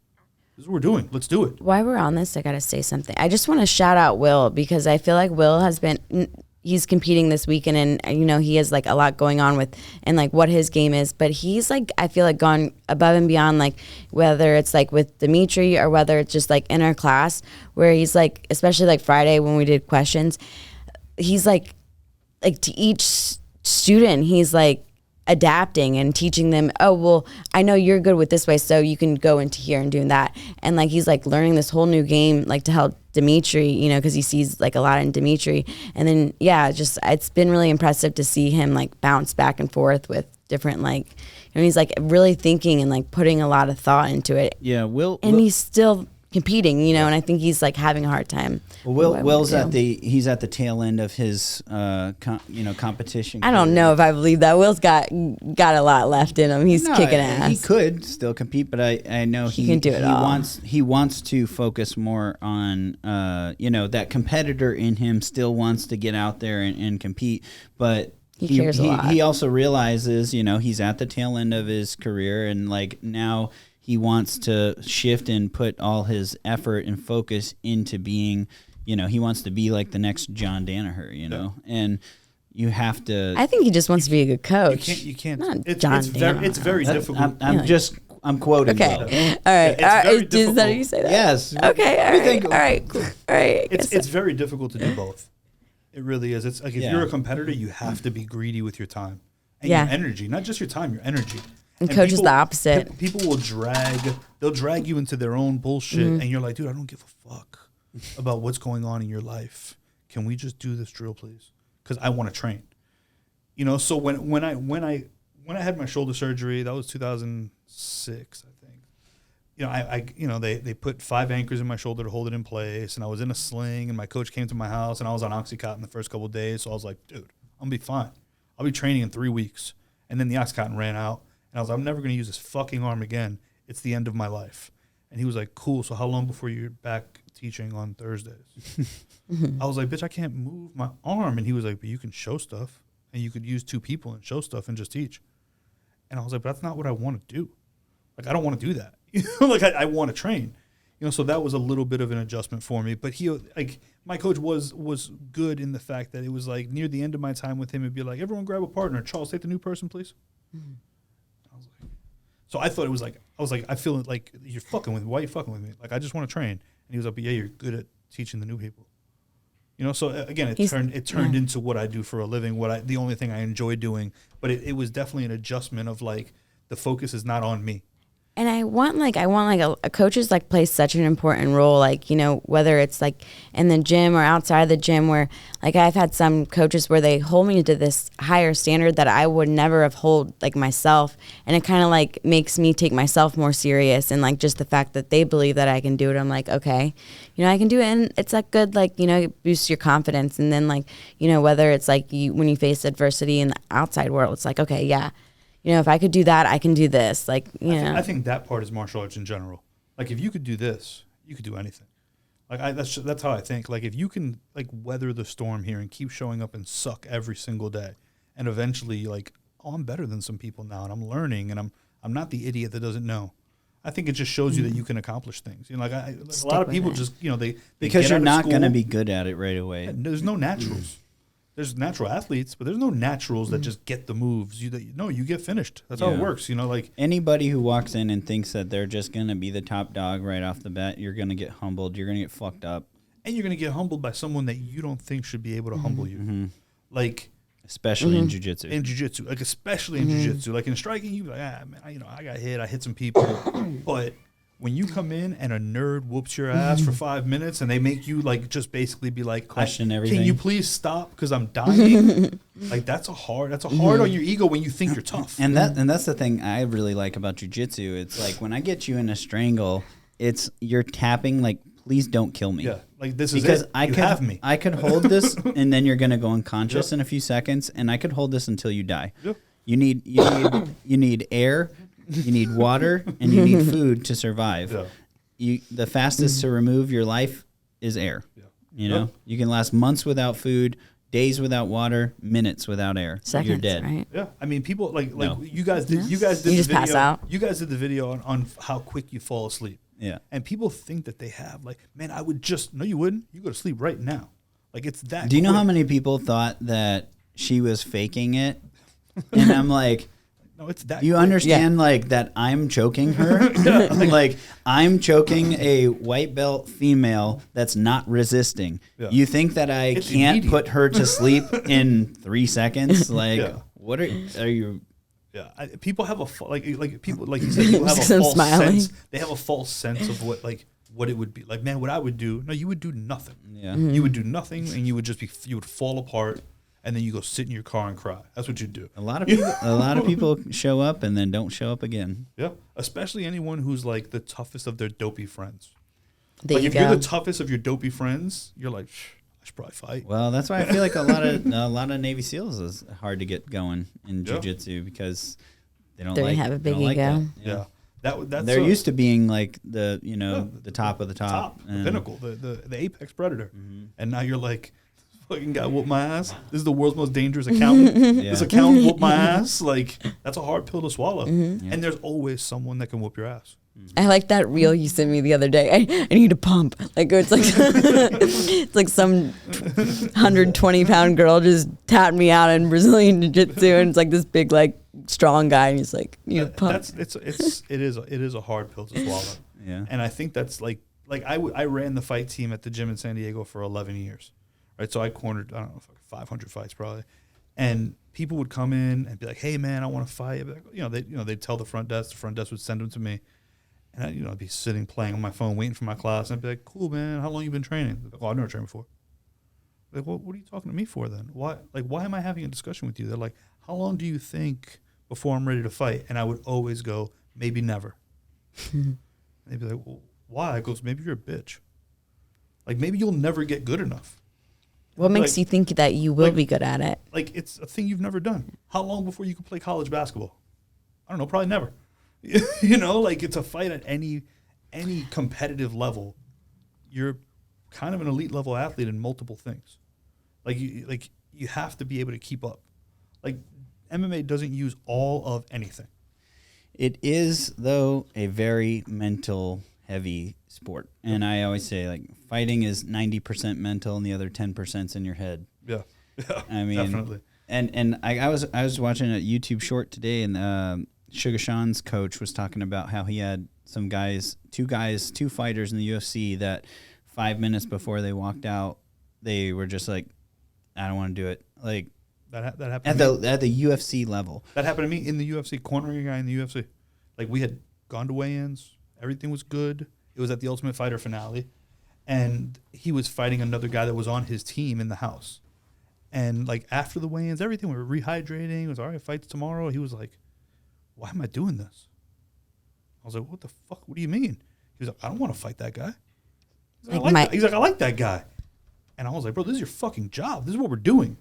This is what we're doing. Let's do it." While we're on this, I gotta say something. I just want to shout out Will because I feel like Will has been. He's competing this weekend and he has like a lot going on with and like what his game is, but he's like I feel like gone above and beyond, like whether it's like with Dimitri or whether it's just like in our class where he's like, especially like Friday when we did questions, he's like to each student he's like adapting and teaching them, oh well, I know you're good with this way, so you can go into here and doing that, and like he's like learning this whole new game like to help Dimitri, because he sees like a lot in Dimitri, and then it's been really impressive to see him like bounce back and forth with different like and he's like really thinking and like putting a lot of thought into it. Yeah, And he's still competing, you know, and I think he's like having a hard time. Well, Will's he's at the tail end of his competition. I don't know if I believe that. Will's got a lot left in him. He's kicking ass. He could still compete, but I know he can do it all. He wants to focus more on that competitor in him still wants to get out there and compete, but he cares a lot. He also realizes, he's at the tail end of his career, and like now he wants to shift and put all his effort and focus into being, he wants to be like the next John Danaher, and you have to. I think he just wants to be a good coach. You can't. Not it's John very, Danaher. it's very difficult. I'm quoting. Okay. All right. Is that how you say that? Yes. Okay. All right. Cool. All right. It's very difficult to do both. It really is. It's like if you're a competitor, you have to be greedy with your time and your energy, not just your time, your energy. And coach is the opposite. People will drag you into their own bullshit, and you're like, dude, I don't give a fuck about what's going on in your life. Can we just do this drill, please? Because I want to train. So when I had my shoulder surgery, that was 2006, I think. They put 5 anchors in my shoulder to hold it in place, and I was in a sling, and my coach came to my house, and I was on Oxycontin the first couple of days, so I was like, dude, I'm gonna be fine. I'll be training in 3 weeks. And then the Oxycontin ran out. And I was like, I'm never going to use this fucking arm again. It's the end of my life. And he was like, cool. So how long before you're back teaching on Thursdays? I was like, bitch, I can't move my arm. And he was like, but you can show stuff. And you could use 2 people and show stuff and just teach. And I was like, but that's not what I want to do. Like, I don't want to do that. I want to train. So that was a little bit of an adjustment for me. But my coach was good in the fact that it was like near the end of my time with him, it'd be like, everyone grab a partner. Charles, take the new person, please. Mm-hmm. So I thought it was like, I feel like you're fucking with me. Why are you fucking with me? Like, I just want to train. And he was like, but yeah, you're good at teaching the new people. So again, it turned into what I do for a living, the only thing I enjoy doing. But it was definitely an adjustment of like, the focus is not on me. And I want a coaches like play such an important role, whether it's like in the gym or outside of the gym, where like I've had some coaches where they hold me to this higher standard that I would never have hold like myself. And it kind of like makes me take myself more serious, and like just the fact that they believe that I can do it. I'm like, okay, I can do it. And it's like good, like, it boosts your confidence. And then like, whether it's like when you face adversity in the outside world, it's like, okay, yeah. If I could do that, I can do this. Like, I think that part is martial arts in general. Like, if you could do this, you could do anything. Like, that's how I think. Like, if you can, like, weather the storm here and keep showing up and suck every single day, and eventually, like, I'm better than some people now, and I'm learning, and I'm not the idiot that doesn't know. I think it just shows you that you can accomplish things. A lot of people just, they because you're not going to be good at it right away. There's no naturals. There's natural athletes, but there's no naturals that just get the moves. You get finished. That's how it works. Like anybody who walks in and thinks that they're just going to be the top dog right off the bat, you're going to get humbled. You're going to get fucked up. And you're going to get humbled by someone that you don't think should be able to humble you. Mm-hmm. Like, especially in jiu-jitsu. Especially in jiu-jitsu. Like in striking, you like, man, I got hit. I hit some people. But when you come in and a nerd whoops your ass for 5 minutes and they make you like just basically be like, question everything. Can you please stop because I'm dying? Like that's hard on your ego when you think you're tough. And that's the thing I really like about jiu-jitsu. It's like when I get you in a strangle, you're tapping like, please don't kill me. Yeah, like this is because it. Have me. I could hold this and then you're gonna go unconscious in a few seconds, and I could hold this until you die. Yep. You need air. You need water and you need food to survive. Yeah. The fastest to remove your life is air. Yeah. You can last months without food, days without water, minutes without air. Seconds, you're dead. Right? Yeah. I mean, people like you guys did. You guys did. You just pass out. You guys did the video on how quick you fall asleep. Yeah. And people think that they have like, man, I would just no, you wouldn't. You go to sleep right now. Like it's that. Do you know how many people thought that she was faking it? And I'm like. No, it's that. You quick. Understand, like, that I'm choking her? Like, I'm choking a white belt female that's not resisting. Yeah. You think that it's can't immediate. Put her to sleep in 3 seconds? Like, what are you? Yeah, people have people like you said. People have a false sense. They have a false sense of what it would be. Like, man, what I would do? No, you would do nothing. Yeah, you would do nothing, and you would just you would fall apart. and then you go sit in your car and cry. That's what you do. A lot of people show up and then don't show up again. Yeah, especially anyone who's like the toughest of their dopey friends. There Like you if go. you're the toughest of your dopey friends, you're like, I should probably fight. Well, that's why I feel like a lot of Navy SEALs is hard to get going in jiu-jitsu because they don't have a big they don't like ego. that. Yeah. That's They're used to being like the the top of the top, the pinnacle, the apex predator, and now you're like, fucking guy whooped my ass. This is the world's most dangerous accountant. Yeah. This accountant whooped my ass. Like that's a hard pill to swallow. Mm-hmm. And there's always someone that can whoop your ass. I like that reel you sent me the other day. I need a pump. Like it's like it's like some 120-pound girl just tapped me out in Brazilian jiu-jitsu, and it's like this big like strong guy, and he's like, "You need a pump." It is a hard pill to swallow. Yeah. And I think that's like I ran the fight team at the gym in San Diego for 11 years, right? So I cornered, I don't know, 500 fights probably. And people would come in and be like, "Hey man, I want to fight." I'd be like, they'd tell the front desk would send them to me. And I'd be sitting playing on my phone waiting for my class, and I'd be like, "Cool man, how long you been training?" Like, "Oh, I've never trained before." Like, well, what are you talking to me for then? Why am I having a discussion with you? They're like, "How long do you think before I'm ready to fight?" And I would always go, "Maybe never." And they'd be like, "Well, why?" I goes, "Maybe you're a bitch. Like maybe you'll never get good enough." What makes Like- you think that you will like- be good at it? Like it's a thing you've never done. How long before you can play college basketball? I don't know, probably never. Like it's a fight at any competitive level. You're kind of an elite level athlete in multiple things. Like you have to be able to keep up. Like MMA doesn't use all of anything. It is, though, a very mental heavy sport. And I always say, like, fighting is 90% mental and the other 10%'s in your head. Yeah. I mean, definitely. And I was watching a YouTube short today, and Sugar Sean's coach was talking about how he had two fighters in the UFC that 5 minutes before they walked out, they were just like, I don't want to do it. Like, That happened at the UFC level. That happened to me in the UFC, cornering a guy in the UFC. Like we had gone to weigh-ins, everything was good. It was at the Ultimate Fighter finale, and he was fighting another guy that was on his team in the house. And like after the weigh-ins, everything, we were rehydrating. It was all right, fights tomorrow. He was like, "Why am I doing this?" I was like, "What the fuck? What do you mean?" He was like, "I don't want to fight that guy." He's like, "I like that guy," and I was like, "Bro, this is your fucking job. This is what we're doing."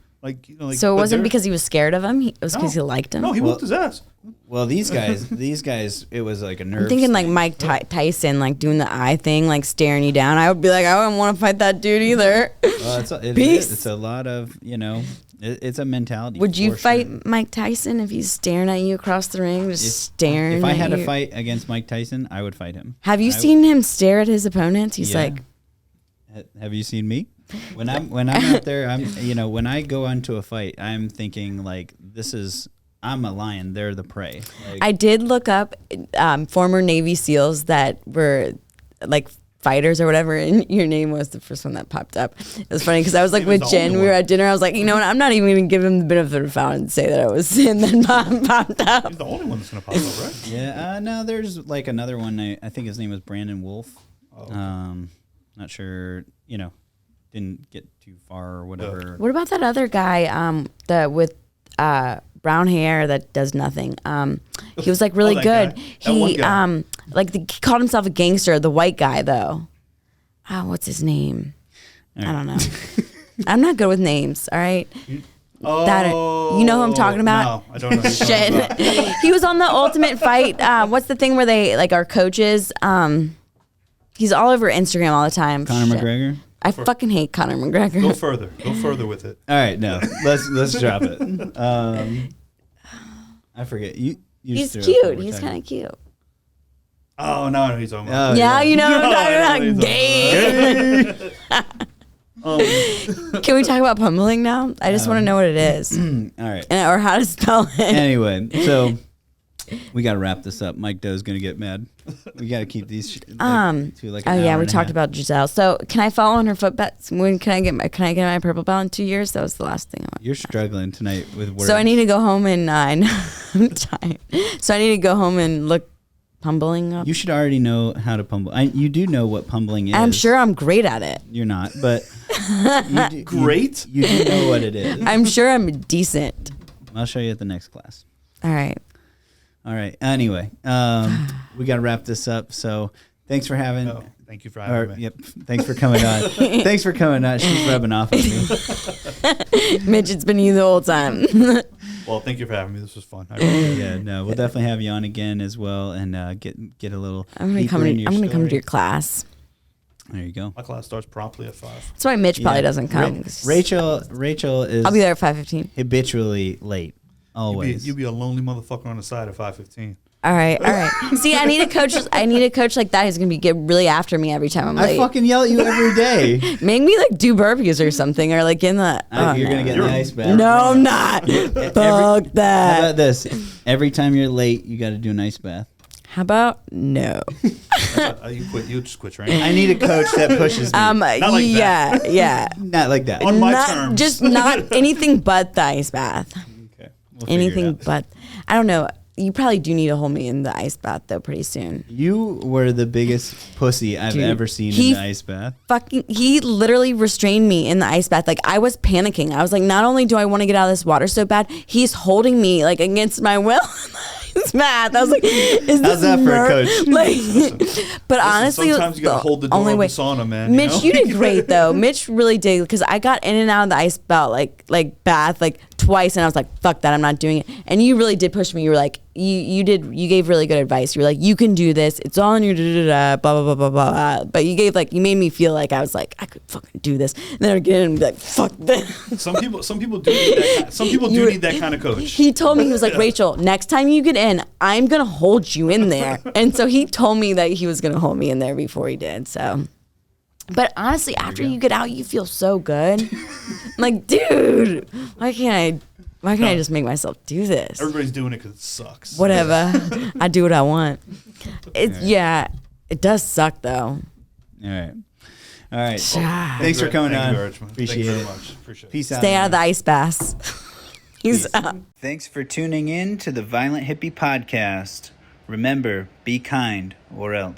So it wasn't because he was scared of him. It was because he liked him. No, he whooped his ass. Well, these guys, it was like a nerve. I'm thinking like Mike Tyson, like doing the eye thing, like staring you down. I would be like, I wouldn't want to fight that dude either. Well, Peace. it's a lot of, it's a mentality. Would you for fight sure. Mike Tyson if he's staring at you across the ring, just staring? If I at had you? to fight against Mike Tyson, I would fight him. Have you seen him stare at his opponents? He's Yeah. like, Have you seen me? When I'm out there, when I go into a fight, I'm thinking like, I'm a lion, they're the prey. Like, I did look up former Navy SEALs that were like fighters or whatever, and your name was the first one that popped up. It was funny because I was like with Jen, we were at dinner. I was like, you know what? I'm not even going to give him the benefit of the doubt and say that I was, and then popped up. He's the only one that's gonna pop up, right? yeah, no, there's like another one. I think his name was Brandon Wolf. Oh, okay. Not sure, didn't get too far or whatever. What about that other guy with brown hair that does nothing? He was like really that good. guy. That one He guy. he called himself a gangster. The white guy though. What's his name? All right. I don't know. I'm not good with names. All right. Oh, you know who I'm talking about? No, I don't know. Who you're talking about. Shit. He was on the Ultimate Fight. What's the thing where they like are coaches? He's all over Instagram all the time. Conor Shit. McGregor. I fucking hate Conor McGregor. Go further. Go further with it. All right, no, let's drop it. I forget you. He's just threw up cute. what we're He's talking kind of cute. Oh no, I know who he's talking about. Oh, Yeah, you know what No, I'm I know talking what about. he's Gay. Can we talk about pummeling now? I just want to know what it is All right. or how to spell it. Anyway, so we got to wrap this up. Mike Doe's gonna get mad. We got to keep these to like an Oh yeah, hour we and a talked half. about Giselle. So can I follow on her footsteps? When can I get my purple belt in 2 years? That was the last thing I want. You're struggling tonight with words. So I need to go home and I'm tired. So I need to go home and look Pumbling up. You should already know how to pummel. You do know what pummeling is. I'm sure I'm great at it. You're not, but Great? You do know what it is. I'm sure I'm decent. I'll show you at the next class. All right. All right. Anyway, we got to wrap this up. So thanks for having. Oh, thank you for having me. Yep. Thanks for coming on. Thanks for coming on. She's rubbing off on me. Mitch, it's been you the whole time. Well, thank you for having me. This was fun. I appreciate it. Yeah. No, we'll definitely have you on again as well, and get a little. I'm gonna come. I'm gonna come to your class. There you go. My class starts promptly at 5. That's why Mitch probably doesn't come. Rachel is. I'll be there at 5:15. Habitually late. Always. You'd be a lonely motherfucker on the side at 5:15. All right. See, I need a coach. Like that who's gonna get really after me every time I'm late. I fucking yell at you every day. Make me like do burpees or something, or like in the. You're gonna get in the ice bath. No, I'm not. Fuck that. How about this? Every time you're late, you got to do an ice bath. How about no? You quit. You just quit training. I need a coach that pushes me. Not like yeah. Not like that. On my Not, terms. just not anything but the ice bath. Okay. Anything but. I don't know. You probably do need to hold me in the ice bath though pretty soon. You were the biggest pussy I've ever seen in the ice bath. He literally restrained me in the ice bath. Like I was panicking. I was like, not only do I want to get out of this water so bad, he's holding me like against my will. It's mad. I was like, is how's this that for a coach? Like, but honestly, sometimes you gotta hold the door of the sauna, man. Mitch, you did great though. Mitch really did, because I got in and out of the ice bath bath twice, and I was like, fuck that, I'm not doing it. And you really did push me. You were like, you gave really good advice. You were like, you can do this. It's all in your blah blah blah blah blah. But you made me feel like I was like, I could fucking do this. And then again, and be like, fuck this. Some people do need that. Some people do need that kind of coach. He told me, he was like, Rachel, next time you get in, I'm gonna hold you in there. And so he told me that he was gonna hold me in there before he did. So, but honestly, after you get out, you feel so good. I'm like, dude, why can't I just make myself do this? Everybody's doing it because it sucks. Whatever. I do what I want. It does suck though. All right. Well, Thanks thanks for coming on. Appreciate it. Appreciate it. Peace out. Stay out of the ice baths. He's out. Thanks for tuning in to the Violent Hippie Podcast. Remember, be kind or else.